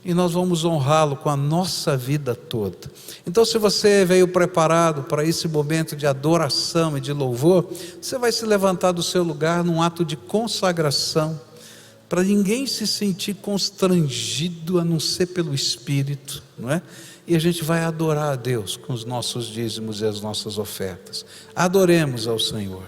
e nós vamos honrá-lo com a nossa vida toda. Então, se você veio preparado para esse momento de adoração e de louvor, você vai se levantar do seu lugar num ato de consagração, para ninguém se sentir constrangido a não ser pelo Espírito, não é? E a gente vai adorar a Deus com os nossos dízimos e as nossas ofertas. Adoremos ao Senhor.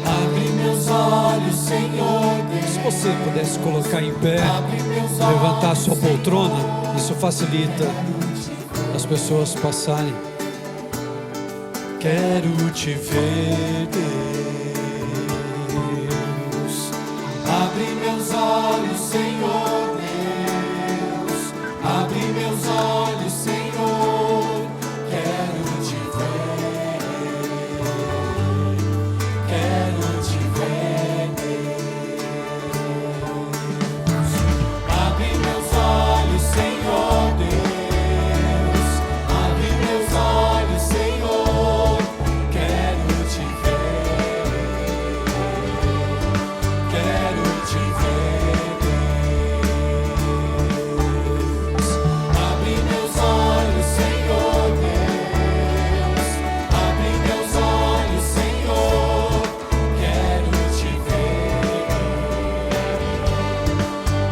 Abre meus olhos, Senhor Deus, você pudesse colocar em pé, levantar sua poltrona, isso facilita as pessoas passarem. Quero te ver, Deus. Abre meus olhos, Senhor Deus. Abre meus olhos, Senhor. Quero te ver. Quero te ver, Deus. Abre meus olhos, Senhor Deus. Abre meus olhos, Senhor. Quero te ver. Quero te ver, Deus. Abre meus olhos, Senhor Deus. Abre meus olhos, Senhor. Quero te ver.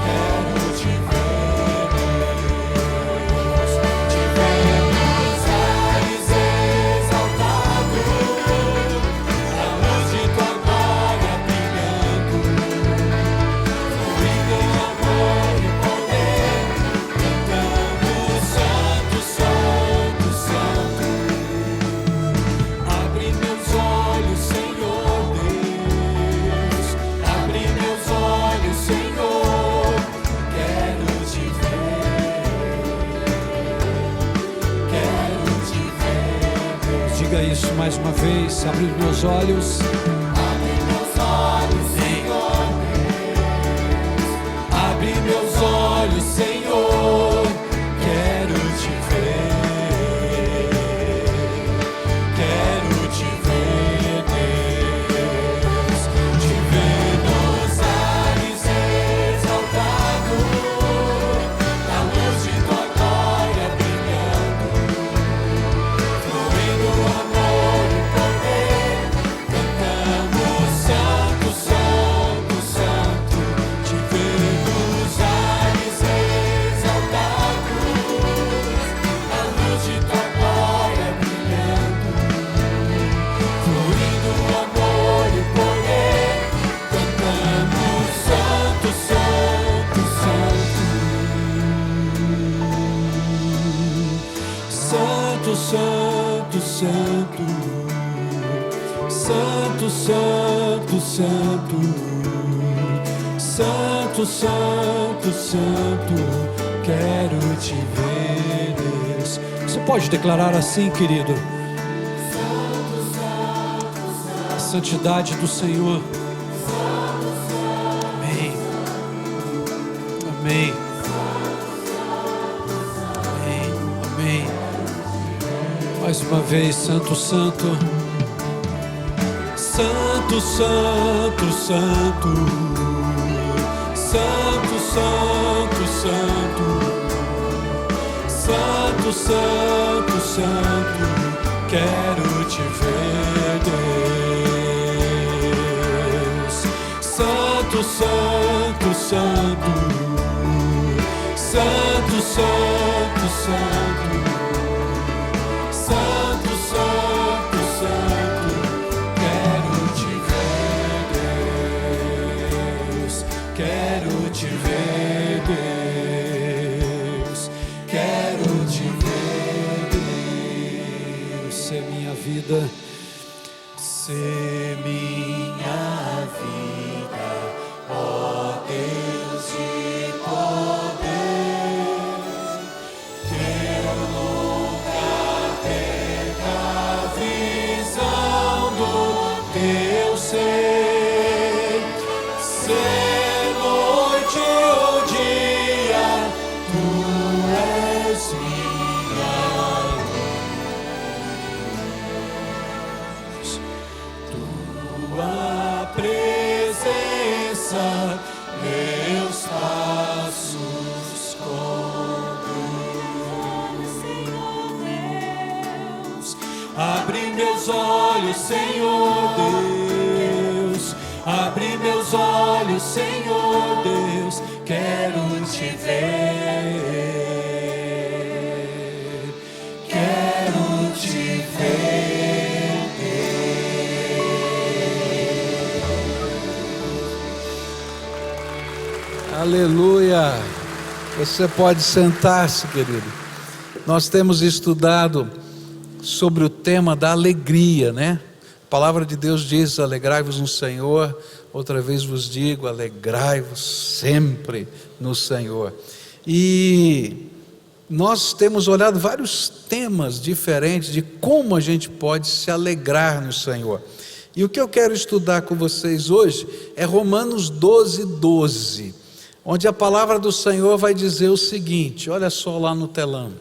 Quero te ver, Deus. Te ver nos ares exaltado, a luz de tua glória brilhando, fluindo em amor e poder, cantando Santo, Santo, Santo. Abre meus olhos, Senhor Deus. Abre meus olhos, Senhor. Quero te ver. Quero te ver, Deus. Diga isso mais uma vez. Abre os meus olhos. Abre meus olhos, Senhor Deus. Abre meus olhos, Senhor. Quero te ver. Quero te ver, Deus. Te ver nos ares exaltado, a luz de tua glória brilhando, fluindo amor e poder, cantando Santo, Santo, Santo. Te ver nos ares exaltado, a luz de tua glória brilhando, fluindo amor e poder, cantando Santo, Santo, Santo. Santo, Santo, Santo. Santo, Santo, Santo. Santo, Santo, Santo. Quero te ver, Deus. Você pode declarar assim, querido? A santidade do Senhor. Amém. Amém. Amém. Amém. Mais uma vez, Santo, Santo. Santo, Santo, Santo. Santo, Santo, Santo. Santo, Santo, Santo. Quero te ver, Deus. Santo, Santo, Santo. Santo, Santo, Santo. Santo, Santo, Santo. Quero te ver, Deus. Quero te ver, Deus. Quero te ver, Deus. Ser minha vida. Ser minha vida, ó Deus de poder, que eu nunca perca a visão do teu ser. Ser noite ou dia, tu és minha luz. Tua presença meus passos conduz. Senhor Deus, abre meus olhos, Senhor Deus. Abre meus olhos, Senhor Deus. Quero te ver. Quero te ver, Deus. Aleluia. Você pode sentar-se, querido. Nós temos estudado sobre o tema da alegria, né? A palavra de Deus diz: alegrai-vos no Senhor. Outra vez vos digo, alegrai-vos sempre no Senhor. E nós temos olhado vários temas diferentes de como a gente pode se alegrar no Senhor. E o que eu quero estudar com vocês hoje é Romanos 12:12, onde a palavra do Senhor vai dizer o seguinte, olha só lá no telão: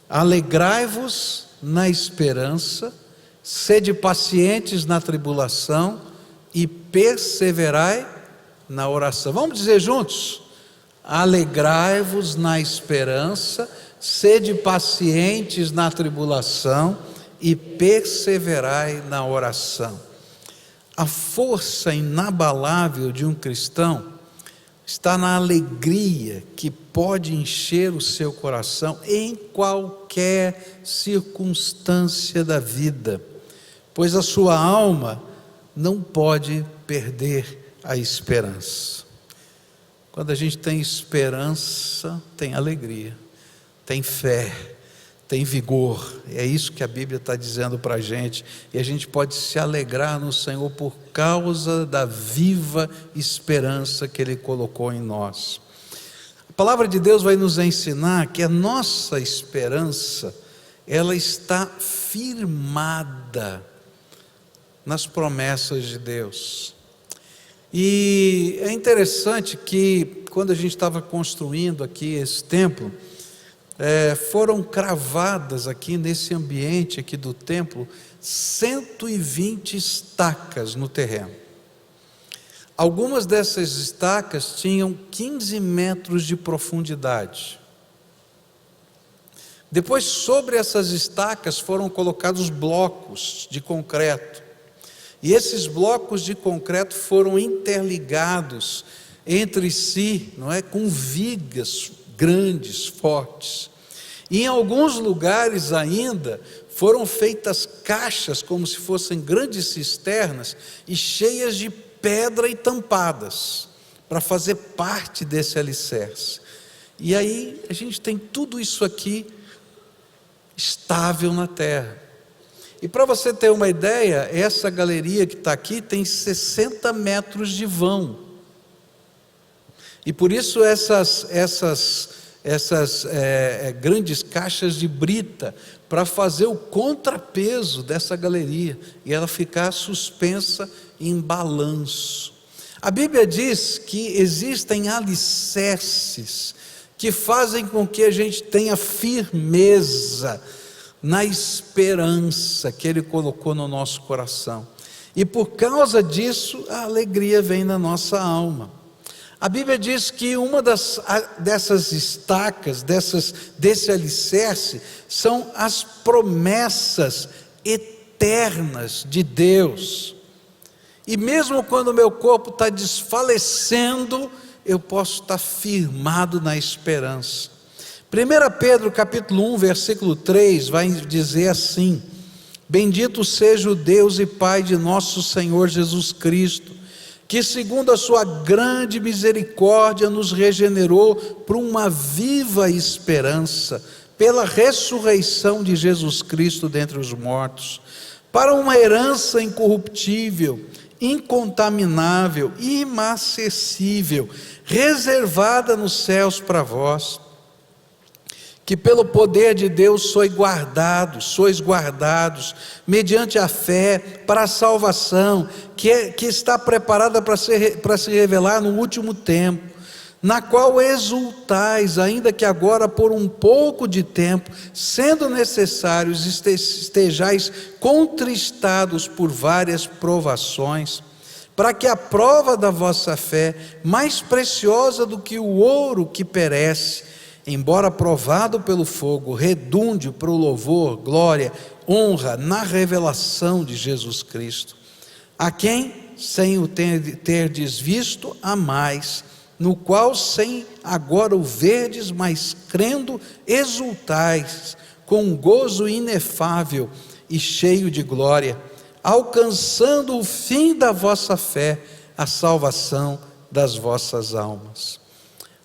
alegrai-vos na esperança, sede pacientes na tribulação e perseverai na oração. Vamos dizer juntos? Alegrai-vos na esperança, sede pacientes na tribulação e perseverai na oração. A força inabalável de um cristão está na alegria que pode encher o seu coração em qualquer circunstância da vida, pois a sua alma não pode perder a esperança. Quando a gente tem esperança, tem alegria, tem fé, tem vigor. É isso que a Bíblia está dizendo para a gente. E a gente pode se alegrar no Senhor por causa da viva esperança que Ele colocou em nós. A palavra de Deus vai nos ensinar que a nossa esperança, ela está firmada nas promessas de Deus. E é interessante que quando a gente estava construindo aqui esse templo, foram cravadas aqui nesse ambiente aqui do templo 120 estacas no terreno. Algumas dessas estacas tinham 15 metros de profundidade. Depois, sobre essas estacas foram colocados blocos de concreto. E esses blocos de concreto foram interligados entre si, não é, com vigas grandes, fortes. E em alguns lugares ainda foram feitas caixas como se fossem grandes cisternas e cheias de pedra e tampadas para fazer parte desse alicerce. E aí a gente tem tudo isso aqui estável na terra. E para você ter uma ideia, essa galeria que está aqui tem 60 metros de vão. E por isso essas grandes caixas de brita, para fazer o contrapeso dessa galeria, e ela ficar suspensa em balanço. A Bíblia diz que existem alicerces que fazem com que a gente tenha firmeza na esperança que Ele colocou no nosso coração, e por causa disso a alegria vem na nossa alma. A Bíblia diz que uma dessas estacas, desse alicerce, são as promessas eternas de Deus. E mesmo quando o meu corpo está desfalecendo, eu posso estar firmado na esperança. 1 Pedro capítulo 1, versículo 3, vai dizer assim: bendito seja o Deus e Pai de nosso Senhor Jesus Cristo, que segundo a sua grande misericórdia nos regenerou para uma viva esperança, pela ressurreição de Jesus Cristo dentre os mortos, para uma herança incorruptível, incontaminável, inacessível, reservada nos céus para vós, que pelo poder de Deus sois guardados, mediante a fé, para a salvação, que está preparada para se revelar no último tempo, na qual exultais, ainda que agora por um pouco de tempo, sendo necessários, estejais contristados por várias provações, para que a prova da vossa fé, mais preciosa do que o ouro que perece, embora provado pelo fogo, redunde para o louvor, glória, honra na revelação de Jesus Cristo, a quem, sem o terdes visto, amais, no qual sem agora o verdes, mas crendo, exultais, com um gozo inefável e cheio de glória, alcançando o fim da vossa fé, a salvação das vossas almas.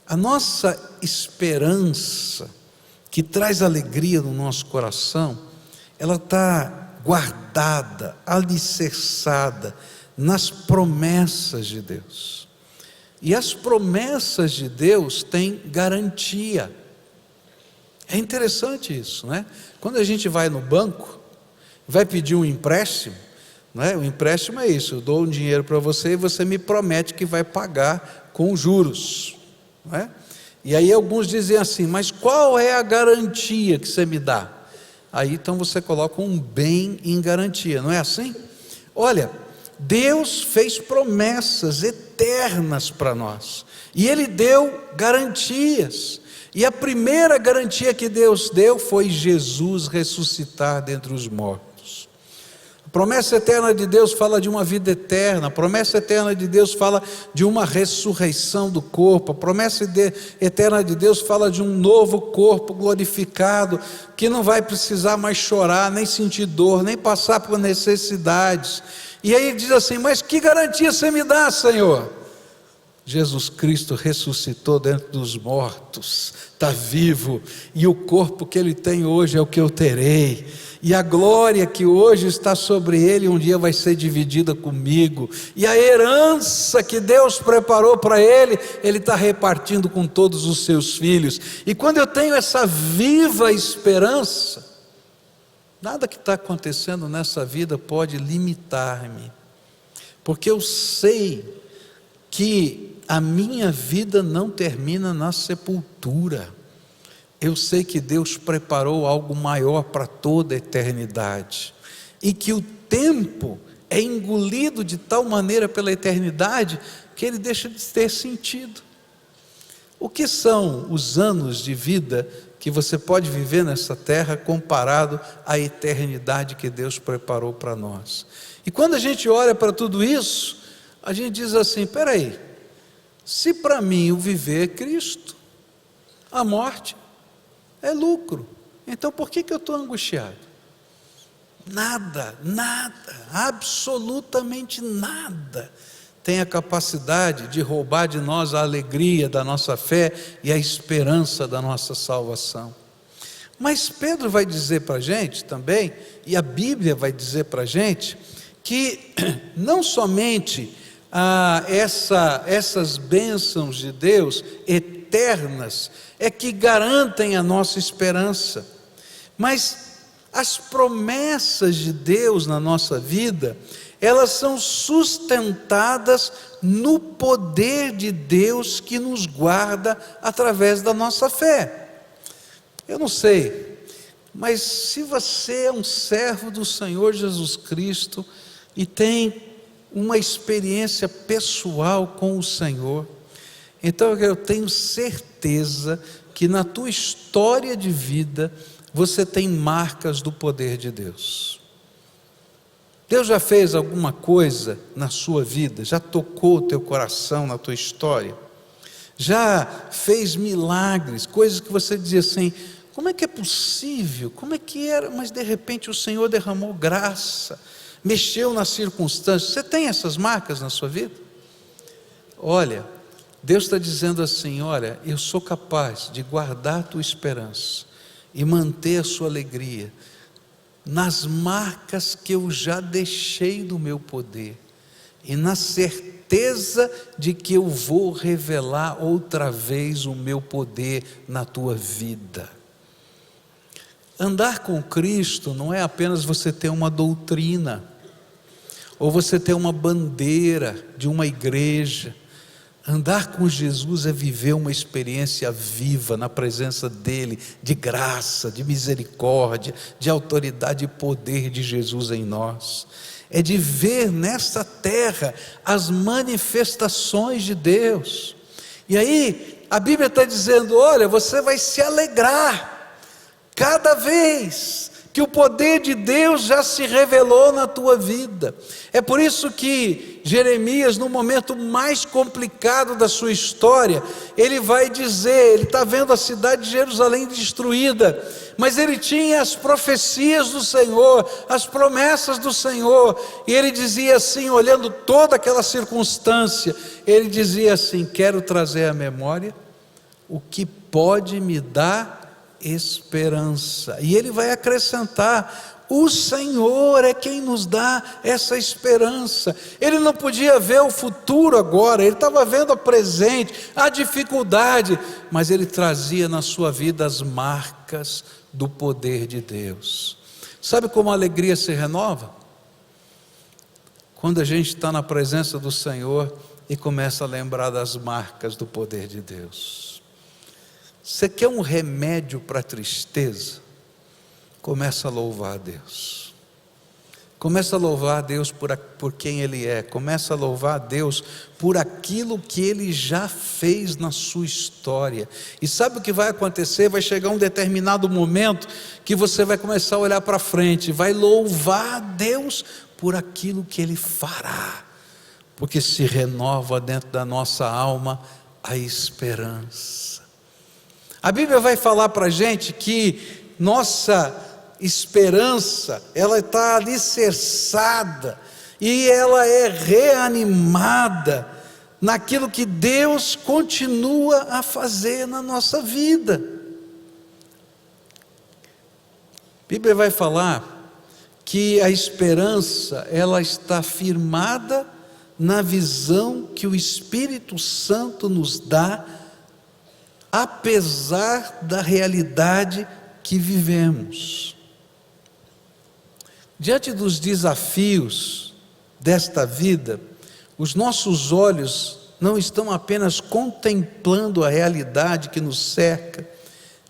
A nossa esperança, que traz alegria no nosso coração, ela está guardada, alicerçada nas promessas de Deus. E as promessas de Deus têm garantia. É interessante isso, né? Quando a gente vai no banco, vai pedir um empréstimo, né? O empréstimo é isso: eu dou um dinheiro para você e você me promete que vai pagar com juros, né? E aí alguns dizem assim: mas qual é a garantia que você me dá? Aí então você coloca um bem em garantia, não é assim? Olha, Deus fez promessas eternas para nós, e Ele deu garantias, e a primeira garantia que Deus deu foi Jesus ressuscitar dentre os mortos. A promessa eterna de Deus fala de uma vida eterna, a promessa eterna de Deus fala de uma ressurreição do corpo, a promessa eterna de Deus fala de um novo corpo glorificado, que não vai precisar mais chorar, nem sentir dor, nem passar por necessidades. E aí diz assim: mas que garantia você me dá, Senhor? Jesus Cristo ressuscitou dentre dos mortos, está vivo, e o corpo que Ele tem hoje é o que eu terei, e a glória que hoje está sobre Ele um dia vai ser dividida comigo, e a herança que Deus preparou para Ele, Ele está repartindo com todos os seus filhos. E quando eu tenho essa viva esperança, nada que está acontecendo nessa vida pode limitar-me, porque eu sei que a minha vida não termina na sepultura. Eu sei que Deus preparou algo maior para toda a eternidade, e que o tempo é engolido de tal maneira pela eternidade que ele deixa de ter sentido. O que são os anos de vida que você pode viver nessa terra comparado à eternidade que Deus preparou para nós? E quando a gente olha para tudo isso, a gente diz assim: espera aí, se para mim o viver é Cristo, a morte é lucro, então por que eu estou angustiado? Nada, absolutamente nada tem a capacidade de roubar de nós a alegria da nossa fé e a esperança da nossa salvação. Mas Pedro vai dizer para a gente também, e a Bíblia vai dizer para a gente, que não somente essas bênçãos de Deus eternas é que garantem a nossa esperança, mas as promessas de Deus na nossa vida, elas são sustentadas no poder de Deus que nos guarda através da nossa fé. Eu não sei, mas se você é um servo do Senhor Jesus Cristo e tem uma experiência pessoal com o Senhor, então eu tenho certeza que na tua história de vida você tem marcas do poder de Deus. Deus já fez alguma coisa na sua vida? Já tocou o teu coração na tua história? Já fez milagres, coisas que você dizia assim: como é que é possível? Como é que era? Mas de repente o Senhor derramou graça, mexeu nas circunstâncias. Você tem essas marcas na sua vida? Olha, Deus está dizendo assim: olha, eu sou capaz de guardar a tua esperança e manter a sua alegria nas marcas que eu já deixei do meu poder, e na certeza de que eu vou revelar outra vez o meu poder na tua vida. Andar com Cristo não é apenas você ter uma doutrina, ou você ter uma bandeira de uma igreja. Andar com Jesus é viver uma experiência viva na presença dEle, de graça, de misericórdia, de autoridade e poder de Jesus em nós. É de ver nesta terra as manifestações de Deus. E aí a Bíblia está dizendo: olha, você vai se alegrar cada vez que o poder de Deus já se revelou na tua vida. É por isso que Jeremias, no momento mais complicado da sua história, ele vai dizer, ele está vendo a cidade de Jerusalém destruída, mas ele tinha as profecias do Senhor, as promessas do Senhor, e ele dizia assim, olhando toda aquela circunstância, ele dizia assim: quero trazer à memória o que pode me dar esperança. E ele vai acrescentar: o Senhor é quem nos dá essa esperança. Ele não podia ver o futuro agora, ele estava vendo o presente, a dificuldade, mas ele trazia na sua vida as marcas do poder de Deus. Sabe como a alegria se renova? Quando a gente está na presença do Senhor e começa a lembrar das marcas do poder de Deus. Você quer um remédio para a tristeza? Começa a louvar a Deus. Começa a louvar a Deus por quem Ele é. Começa a louvar a Deus por aquilo que Ele já fez na sua história. E sabe o que vai acontecer? Vai chegar um determinado momento que você vai começar a olhar para frente, vai louvar a Deus por aquilo que Ele fará, porque se renova dentro da nossa alma a esperança. A Bíblia vai falar para a gente que nossa esperança, ela está alicerçada e ela é reanimada naquilo que Deus continua a fazer na nossa vida. A Bíblia vai falar que a esperança, ela está firmada na visão que o Espírito Santo nos dá, apesar da realidade que vivemos. Diante dos desafios desta vida, os nossos olhos não estão apenas contemplando a realidade que nos cerca,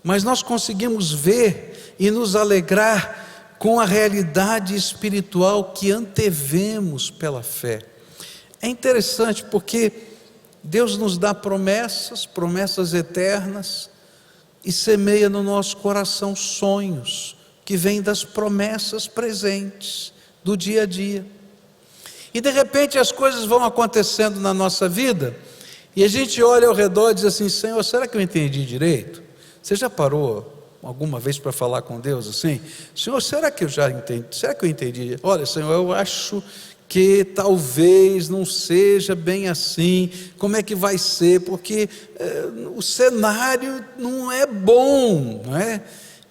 mas nós conseguimos ver e nos alegrar com a realidade espiritual que antevemos pela fé. É interessante porque Deus nos dá promessas eternas, e semeia no nosso coração sonhos que vêm das promessas presentes do dia a dia. E de repente as coisas vão acontecendo na nossa vida, e a gente olha ao redor e diz assim: Senhor, será que eu entendi direito? Você já parou alguma vez para falar com Deus assim? Senhor, será que eu já entendi? Será que eu entendi? Olha, Senhor, eu acho que talvez não seja bem assim. Como é que vai ser? Porque o cenário não é bom, não é?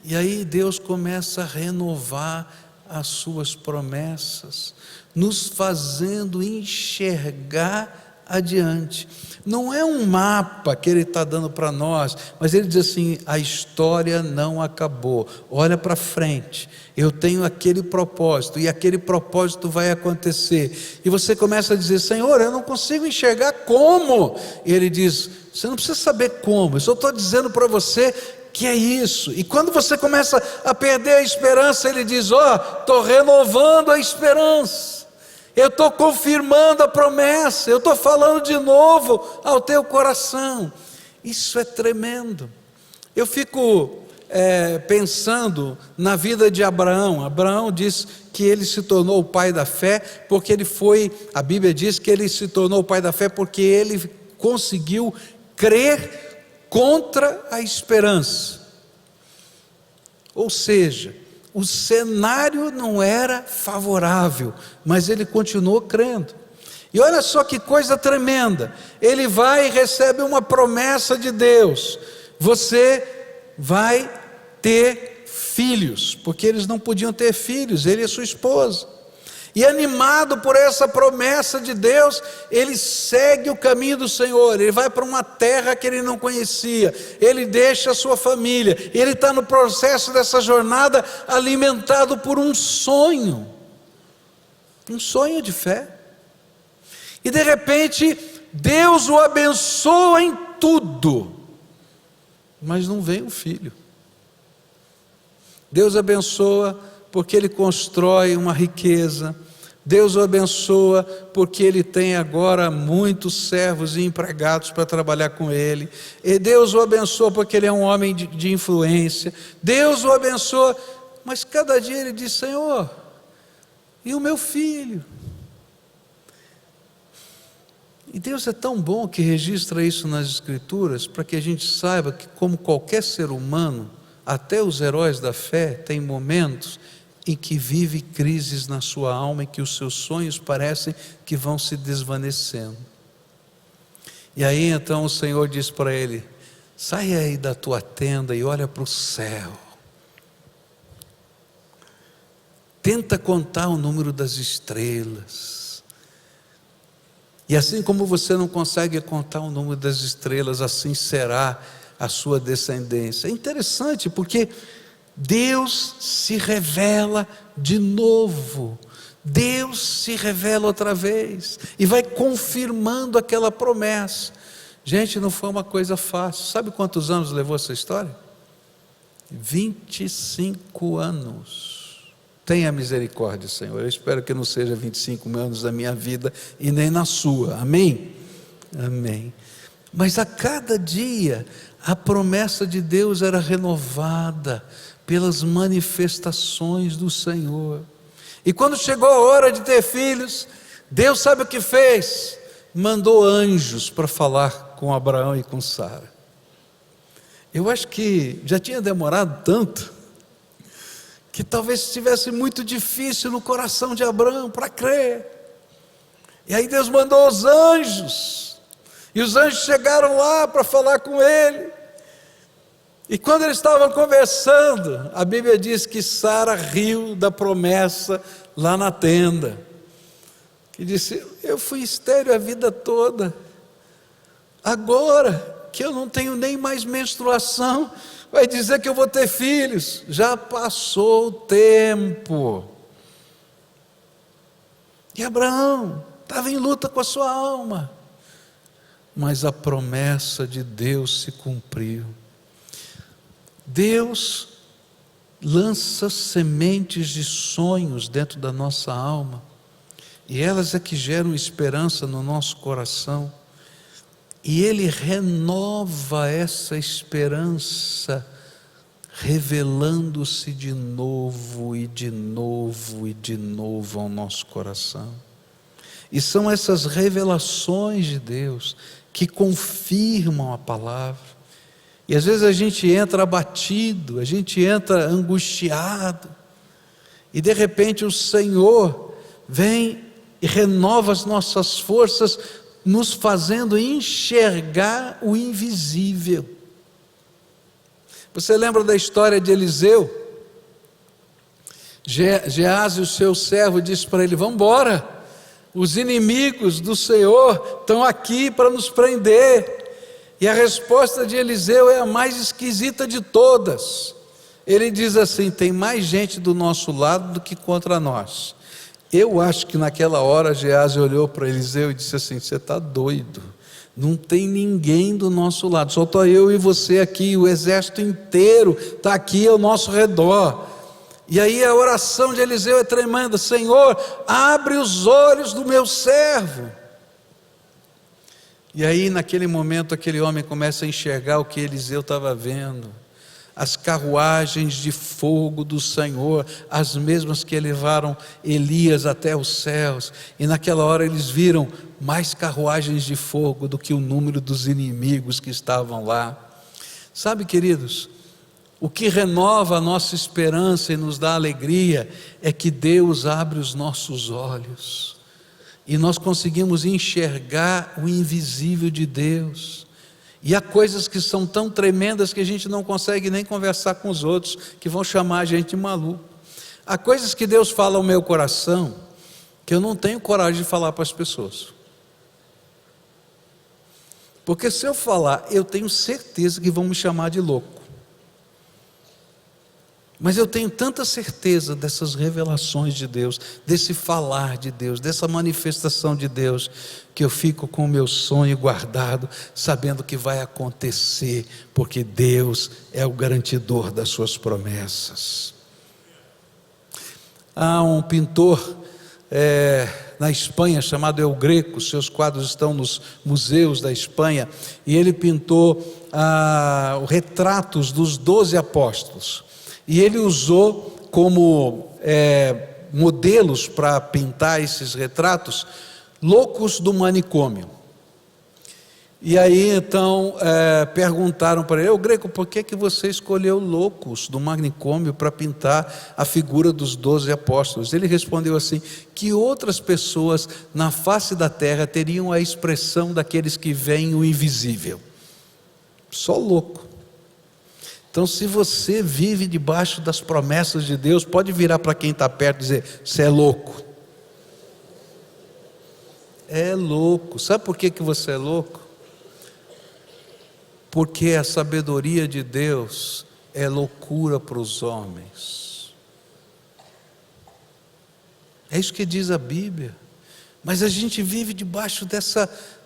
E aí Deus começa a renovar as suas promessas, nos fazendo enxergar adiante. Não é um mapa que Ele está dando para nós, mas Ele diz assim: a história não acabou, olha para frente, eu tenho aquele propósito, e aquele propósito vai acontecer. E você começa a dizer: Senhor, eu não consigo enxergar como. E Ele diz: você não precisa saber como, eu só estou dizendo para você que é isso. E quando você começa a perder a esperança, Ele diz: estou renovando a esperança, eu estou confirmando a promessa, eu estou falando de novo ao teu coração. Isso é tremendo. Eu fico pensando na vida de Abraão. Abraão diz que ele se tornou o pai da fé, porque ele foi, a Bíblia diz que ele se tornou o pai da fé porque ele conseguiu crer contra a esperança. Ou seja, o cenário não era favorável, mas ele continuou crendo. E olha só que coisa tremenda, ele vai e recebe uma promessa de Deus: você vai ter filhos, porque eles não podiam ter filhos, ele e sua esposa. E animado por essa promessa de Deus, ele segue o caminho do Senhor, ele vai para uma terra que ele não conhecia, ele deixa a sua família, ele está no processo dessa jornada alimentado por um sonho de fé. E de repente, Deus o abençoa em tudo, mas não vem um filho. Deus abençoa porque ele constrói uma riqueza. Deus o abençoa porque ele tem agora muitos servos e empregados para trabalhar com ele. E Deus o abençoa porque ele é um homem de influência. Deus o abençoa, mas cada dia ele diz: Senhor, e o meu filho? E Deus é tão bom que registra isso nas Escrituras, para que a gente saiba que, como qualquer ser humano, até os heróis da fé têm momentos em que vive crises na sua alma, em que os seus sonhos parecem que vão se desvanecendo. E aí então o Senhor diz para ele: Sai aí da tua tenda e olha para o céu. Tenta contar o número das estrelas. E assim como você não consegue contar o número das estrelas, assim será a sua descendência. É interessante porque Deus se revela de novo. Deus se revela outra vez e vai confirmando aquela promessa. Gente, não foi uma coisa fácil. Sabe quantos anos levou essa história? 25 anos. Tenha misericórdia, Senhor. Eu espero que não seja 25 anos da minha vida e nem na sua. Amém? Amém. Mas a cada dia a promessa de Deus era renovada pelas manifestações do Senhor. E quando chegou a hora de ter filhos, Deus sabe o que fez? Mandou anjos para falar com Abraão e com Sara. Eu acho que já tinha demorado tanto, que talvez estivesse muito difícil no coração de Abraão para crer. E aí Deus mandou os anjos, e os anjos chegaram lá para falar com ele. E quando eles estavam conversando, a Bíblia diz que Sara riu da promessa lá na tenda, e disse: eu fui estéril a vida toda, agora que eu não tenho nem mais menstruação, vai dizer que eu vou ter filhos? Já passou o tempo. E Abraão estava em luta com a sua alma, mas a promessa de Deus se cumpriu. Deus lança sementes de sonhos dentro da nossa alma, e elas é que geram esperança no nosso coração, e Ele renova essa esperança, revelando-se de novo e de novo e de novo ao nosso coração. E são essas revelações de Deus que confirmam a palavra. E às vezes a gente entra abatido, a gente entra angustiado, e de repente o Senhor vem e renova as nossas forças, nos fazendo enxergar o invisível. Você lembra da história de Eliseu? Geazi, o seu servo, disse para ele: vamos embora, os inimigos do Senhor estão aqui para nos prender. E a resposta de Eliseu é a mais esquisita de todas. Ele diz assim: tem mais gente do nosso lado do que contra nós. Eu acho que naquela hora Geazi olhou para Eliseu e disse assim: você está doido, não tem ninguém do nosso lado, só estou eu e você aqui, o exército inteiro está aqui ao nosso redor. E aí a oração de Eliseu é tremenda: Senhor, abre os olhos do meu servo. E aí naquele momento aquele homem começa a enxergar o que Eliseu estava vendo: as carruagens de fogo do Senhor, as mesmas que levaram Elias até os céus. E naquela hora eles viram mais carruagens de fogo do que o número dos inimigos que estavam lá. Sabe, queridos, o que renova a nossa esperança e nos dá alegria é que Deus abre os nossos olhos e nós conseguimos enxergar o invisível de Deus. E há coisas que são tão tremendas que a gente não consegue nem conversar com os outros, que vão chamar a gente de maluco. Há coisas que Deus fala ao meu coração que eu não tenho coragem de falar para as pessoas, porque se eu falar, eu tenho certeza que vão me chamar de louco. Mas eu tenho tanta certeza dessas revelações de Deus, desse falar de Deus, dessa manifestação de Deus, que eu fico com o meu sonho guardado, sabendo que vai acontecer, porque Deus é o garantidor das suas promessas. Há um pintor na Espanha chamado El Greco, seus quadros estão nos museus da Espanha, e ele pintou retratos dos 12 apóstolos. E ele usou como modelos para pintar esses retratos loucos do manicômio. E aí então perguntaram para ele: o Greco, por que você escolheu loucos do manicômio para pintar a figura dos 12 apóstolos? Ele respondeu assim: que outras pessoas na face da terra teriam a expressão daqueles que veem o invisível? Só louco. Então, se você vive debaixo das promessas de Deus, pode virar para quem está perto e dizer: você é louco. É louco. Sabe por que você é louco? Porque a sabedoria de Deus é loucura para os homens. É isso que diz a Bíblia. Mas a gente vive debaixo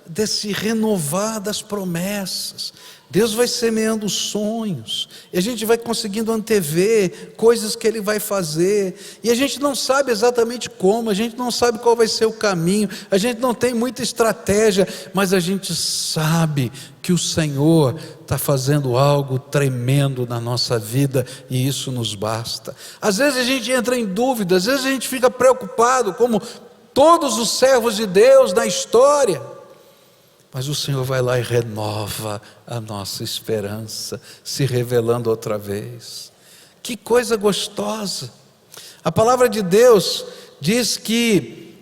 desse renovar das promessas. Deus vai semeando sonhos, e a gente vai conseguindo antever coisas que Ele vai fazer, e a gente não sabe exatamente como, a gente não sabe qual vai ser o caminho, a gente não tem muita estratégia, mas a gente sabe que o Senhor está fazendo algo tremendo na nossa vida, e isso nos basta. Às vezes a gente entra em dúvida, às vezes a gente fica preocupado, como todos os servos de Deus na história, mas o Senhor vai lá e renova a nossa esperança, se revelando outra vez. Que coisa gostosa! A palavra de Deus diz que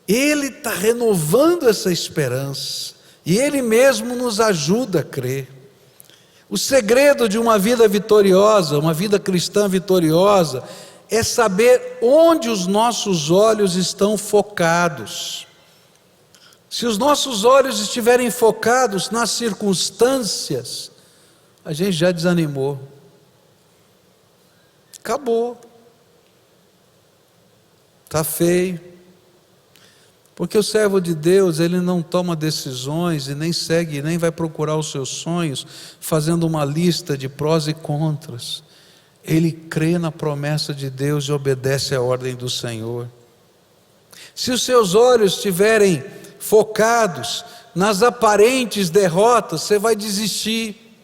Ele está renovando essa esperança, e Ele mesmo nos ajuda a crer. O segredo de uma vida vitoriosa, uma vida cristã vitoriosa, é saber onde os nossos olhos estão focados. Se os nossos olhos estiverem focados nas circunstâncias, a gente já desanimou. Acabou. Está feio. Porque o servo de Deus, ele não toma decisões e nem segue, nem vai procurar os seus sonhos, fazendo uma lista de prós e contras. Ele crê na promessa de Deus e obedece à ordem do Senhor. Se os seus olhos estiverem focados nas aparentes derrotas, você vai desistir.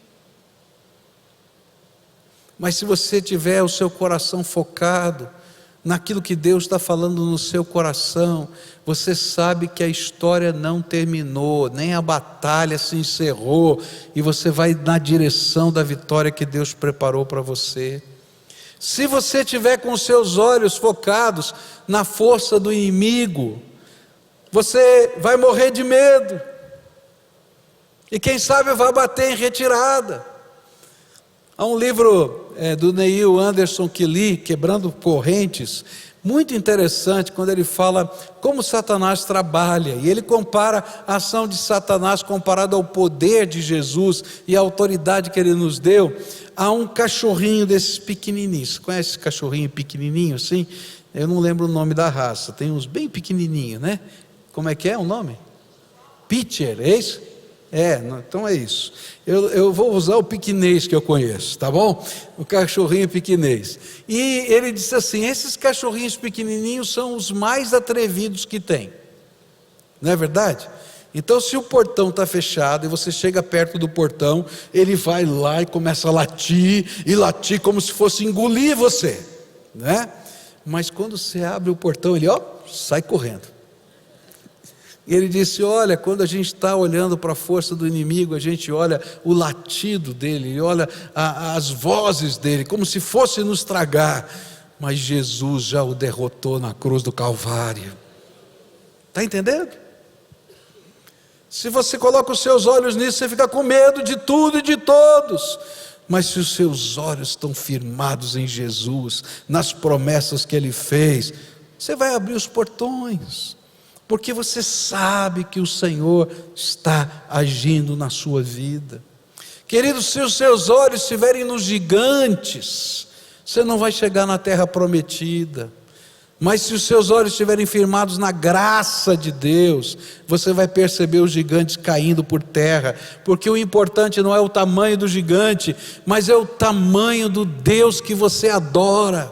Mas se você tiver o seu coração focado naquilo que Deus está falando no seu coração, você sabe que a história não terminou, nem a batalha se encerrou, e você vai na direção da vitória que Deus preparou para você. Se você tiver com os seus olhos focados na força do inimigo, você vai morrer de medo, e quem sabe vai bater em retirada. Há um livro do Neil Anderson Kelly, Quebrando Correntes, muito interessante, quando ele fala como Satanás trabalha, e ele compara a ação de Satanás comparada ao poder de Jesus e a autoridade que Ele nos deu, a um cachorrinho desses pequenininhos. Você conhece esse cachorrinho pequenininho assim? Eu não lembro o nome da raça, tem uns bem pequenininhos, né? Como é que é o nome? Pitcher, é isso? Então é isso. Eu vou usar o piquinês que eu conheço, tá bom? O cachorrinho piquinês. E ele disse assim: esses cachorrinhos pequenininhos são os mais atrevidos que tem. Não é verdade? Então, se o portão está fechado e você chega perto do portão, ele vai lá e começa a latir como se fosse engolir você, né? Mas quando você abre o portão, ele sai correndo. E ele disse: olha, quando a gente está olhando para a força do inimigo, a gente olha o latido dele, olha as vozes dele, como se fosse nos tragar, mas Jesus já o derrotou na cruz do Calvário. Está entendendo? Se você coloca os seus olhos nisso, você fica com medo de tudo e de todos. Mas se os seus olhos estão firmados em Jesus, nas promessas que Ele fez, você vai abrir os portões, porque você sabe que o Senhor está agindo na sua vida. Queridos, se os seus olhos estiverem nos gigantes, você não vai chegar na terra prometida. Mas se os seus olhos estiverem firmados na graça de Deus, você vai perceber os gigantes caindo por terra, porque o importante não é o tamanho do gigante, mas é o tamanho do Deus que você adora.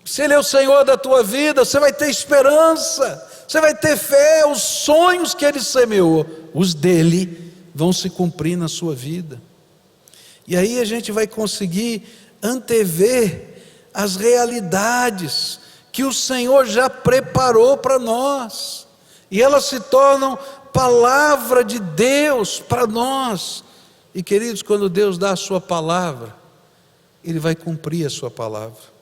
Se Ele é o Senhor da tua vida, você vai ter esperança, você vai ter fé. Os sonhos que Ele semeou, os dele, vão se cumprir na sua vida. E aí a gente vai conseguir antever as realidades que o Senhor já preparou para nós, e elas se tornam palavra de Deus para nós. E queridos, quando Deus dá a sua palavra, Ele vai cumprir a sua palavra.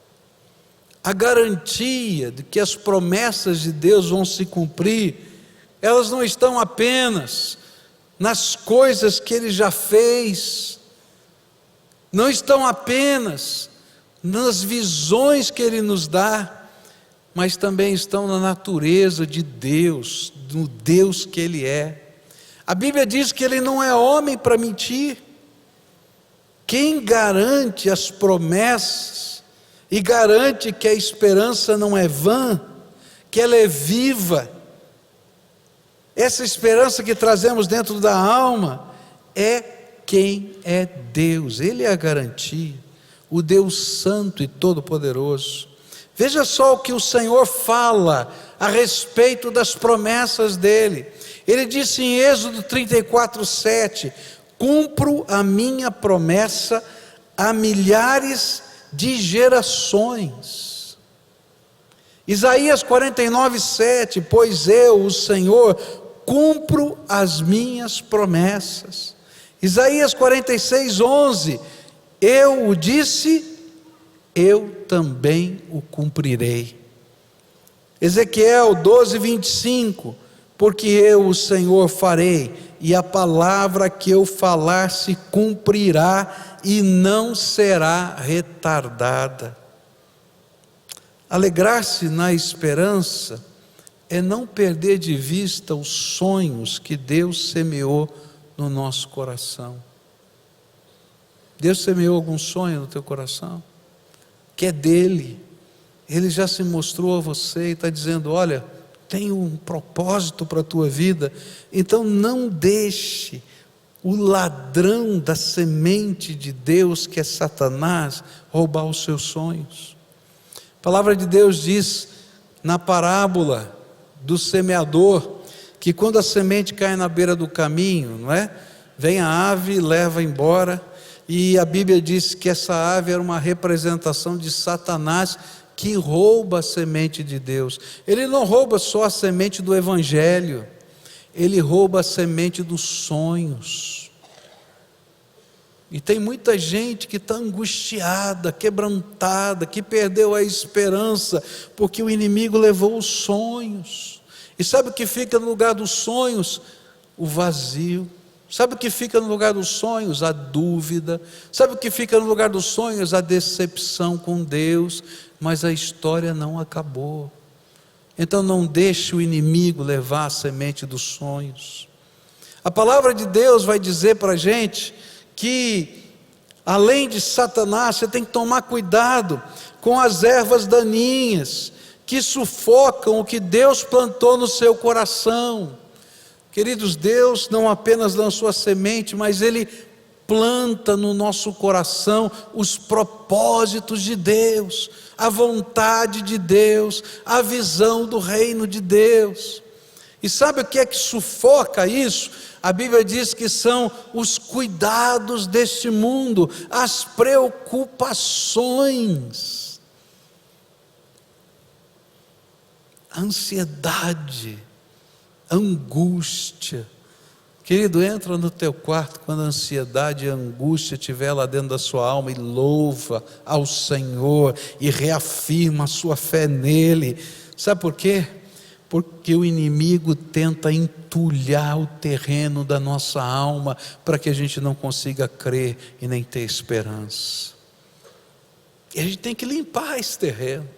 A garantia de que as promessas de Deus vão se cumprir, elas não estão apenas nas coisas que Ele já fez, não estão apenas nas visões que Ele nos dá, mas também estão na natureza de Deus, no Deus que Ele é. A Bíblia diz que Ele não é homem para mentir. Quem garante as promessas e garante que a esperança não é vã, que ela é viva, essa esperança que trazemos dentro da alma, é quem é Deus. Ele é a garantia, o Deus Santo e Todo-Poderoso. Veja só o que o Senhor fala a respeito das promessas dEle. Ele disse em Êxodo 34:7: cumpro a minha promessa a milhares de gerações. Isaías 49:7: pois eu, o Senhor, cumpro as minhas promessas. Isaías 46:11: eu o disse, eu também o cumprirei. Ezequiel 12:25: porque eu, o Senhor, farei, e a palavra que eu falar se cumprirá e não será retardada. Alegrar-se na esperança é não perder de vista os sonhos que Deus semeou no nosso coração. Deus semeou algum sonho no teu coração? Que é dele. Ele já se mostrou a você e está dizendo: olha, tenho um propósito para a tua vida. Então não deixe o ladrão da semente de Deus, que é Satanás, roubar os seus sonhos. A palavra de Deus diz na parábola do semeador, que quando a semente cai na beira do caminho, não é? Vem a ave e leva embora, e a Bíblia diz que essa ave era uma representação de Satanás, que rouba a semente de Deus. Ele não rouba só a semente do Evangelho, ele rouba a semente dos sonhos. E tem muita gente que está angustiada, quebrantada, que perdeu a esperança, porque o inimigo levou os sonhos. E sabe o que fica no lugar dos sonhos? O vazio. Sabe o que fica no lugar dos sonhos? A dúvida. Sabe o que fica no lugar dos sonhos? A decepção com Deus. Mas a história não acabou. Então não deixe o inimigo levar a semente dos sonhos. A palavra de Deus vai dizer para a gente que, além de Satanás, você tem que tomar cuidado com as ervas daninhas que sufocam o que Deus plantou no seu coração. Queridos, Deus não apenas lançou a semente, mas Ele planta no nosso coração os propósitos de Deus, a vontade de Deus, a visão do reino de Deus. E sabe o que é que sufoca isso? A Bíblia diz que são os cuidados deste mundo, as preocupações, a ansiedade, a angústia. Querido, entra no teu quarto quando a ansiedade e a angústia estiver lá dentro da sua alma, e louva ao Senhor e reafirma a sua fé nele. Sabe por quê? Porque o inimigo tenta entulhar o terreno da nossa alma para que a gente não consiga crer e nem ter esperança. E a gente tem que limpar esse terreno.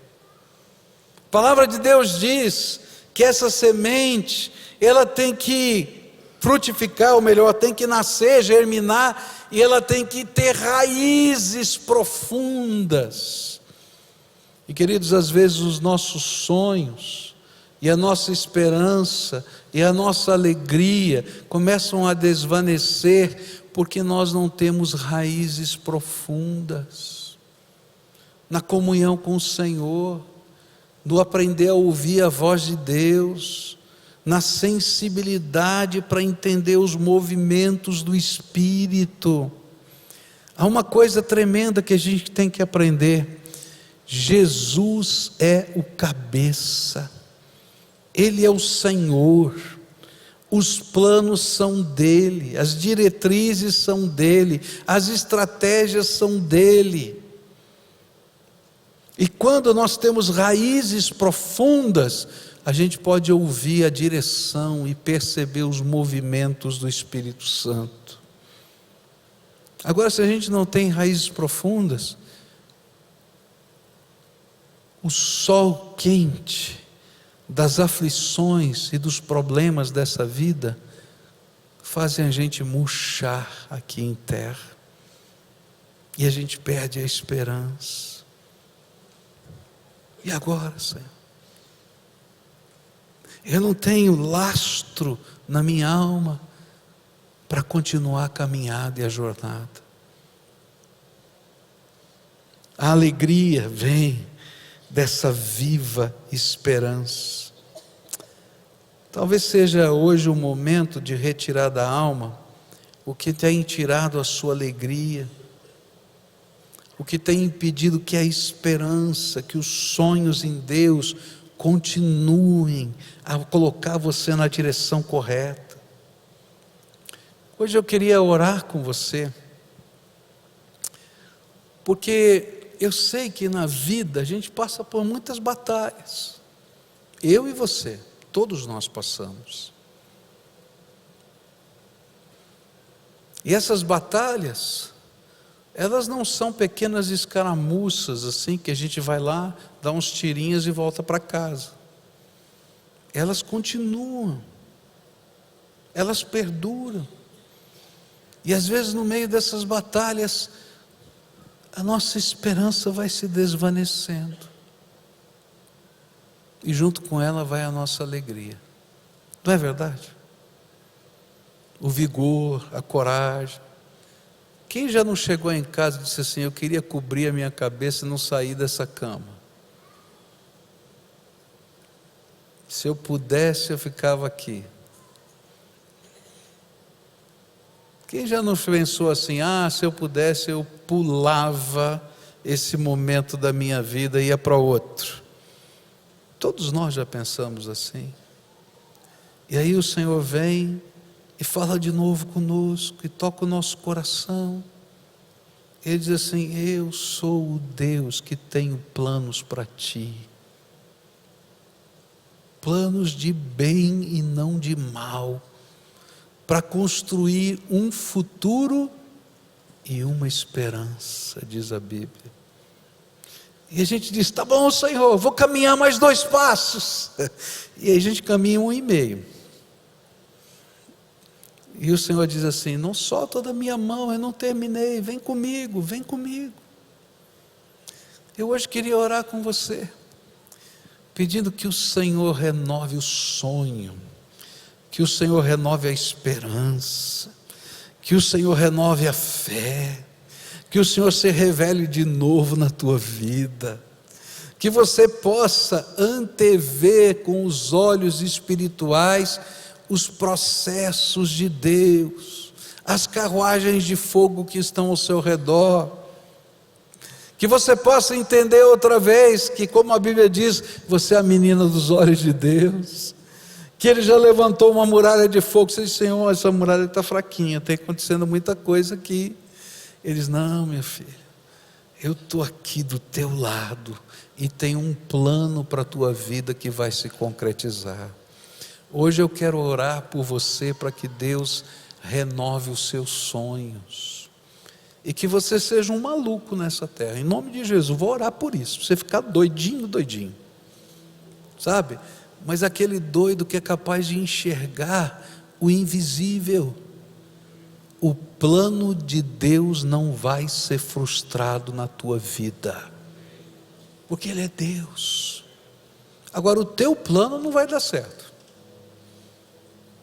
A palavra de Deus diz que essa semente, ela tem que frutificar, ou melhor, tem que nascer, germinar, e ela tem que ter raízes profundas. E queridos, às vezes os nossos sonhos, e a nossa esperança, e a nossa alegria começam a desvanecer, porque nós não temos raízes profundas na comunhão com o Senhor, no aprender a ouvir a voz de Deus, na sensibilidade para entender os movimentos do Espírito. Há uma coisa tremenda que a gente tem que aprender: Jesus é o cabeça, Ele é o Senhor, os planos são dEle, as diretrizes são dEle, as estratégias são dEle. E quando nós temos raízes profundas, a gente pode ouvir a direção e perceber os movimentos do Espírito Santo. Agora, se a gente não tem raízes profundas, o sol quente das aflições e dos problemas dessa vida fazem a gente murchar aqui em terra, e a gente perde a esperança. E agora, Senhor? Eu não tenho lastro na minha alma para continuar a caminhada e a jornada. A alegria vem dessa viva esperança. Talvez seja hoje o momento de retirar da alma o que tem tirado a sua alegria, o que tem impedido que a esperança, que os sonhos em Deus continuem a colocar você na direção correta. Hoje eu queria orar com você, porque eu sei que na vida a gente passa por muitas batalhas. Eu e você, todos nós passamos. E essas batalhas, elas não são pequenas escaramuças assim, que a gente vai lá, dá uns tirinhos e volta para casa. Elas continuam, elas perduram. E às vezes no meio dessas batalhas, a nossa esperança vai se desvanecendo, e junto com ela vai a nossa alegria. Não é verdade? O vigor, a coragem. Quem já não chegou em casa e disse assim: eu queria cobrir a minha cabeça e não sair dessa cama? Se eu pudesse, eu ficava aqui. Quem já não pensou assim: se eu pudesse, eu pulava esse momento da minha vida e ia para outro? Todos nós já pensamos assim. E aí o Senhor vem e fala de novo conosco, e toca o nosso coração. Ele diz assim: eu sou o Deus que tenho planos para ti, planos de bem e não de mal, para construir um futuro e uma esperança, diz a Bíblia. E a gente diz: tá bom, Senhor, vou caminhar mais 2 passos. E aí a gente caminha 1,5. E o Senhor diz assim: não solta da minha mão, eu não terminei, vem comigo, vem comigo. Eu hoje queria orar com você, pedindo que o Senhor renove o sonho, que o Senhor renove a esperança, que o Senhor renove a fé, que o Senhor se revele de novo na tua vida, que você possa antever com os olhos espirituais os processos de Deus, as carruagens de fogo que estão ao seu redor, que você possa entender outra vez que, como a Bíblia diz, você é a menina dos olhos de Deus, que Ele já levantou uma muralha de fogo. Você diz: Senhor, essa muralha está fraquinha, tem acontecendo muita coisa aqui. Ele diz: não, minha filha, eu estou aqui do teu lado, e tenho um plano para a tua vida que vai se concretizar. Hoje eu quero orar por você, para que Deus renove os seus sonhos, e que você seja um maluco nessa terra, em nome de Jesus. Vou orar por isso, você ficar doidinho, sabe? Mas aquele doido que é capaz de enxergar o invisível. O plano de Deus não vai ser frustrado na tua vida, porque Ele é Deus. Agora, o teu plano não vai dar certo,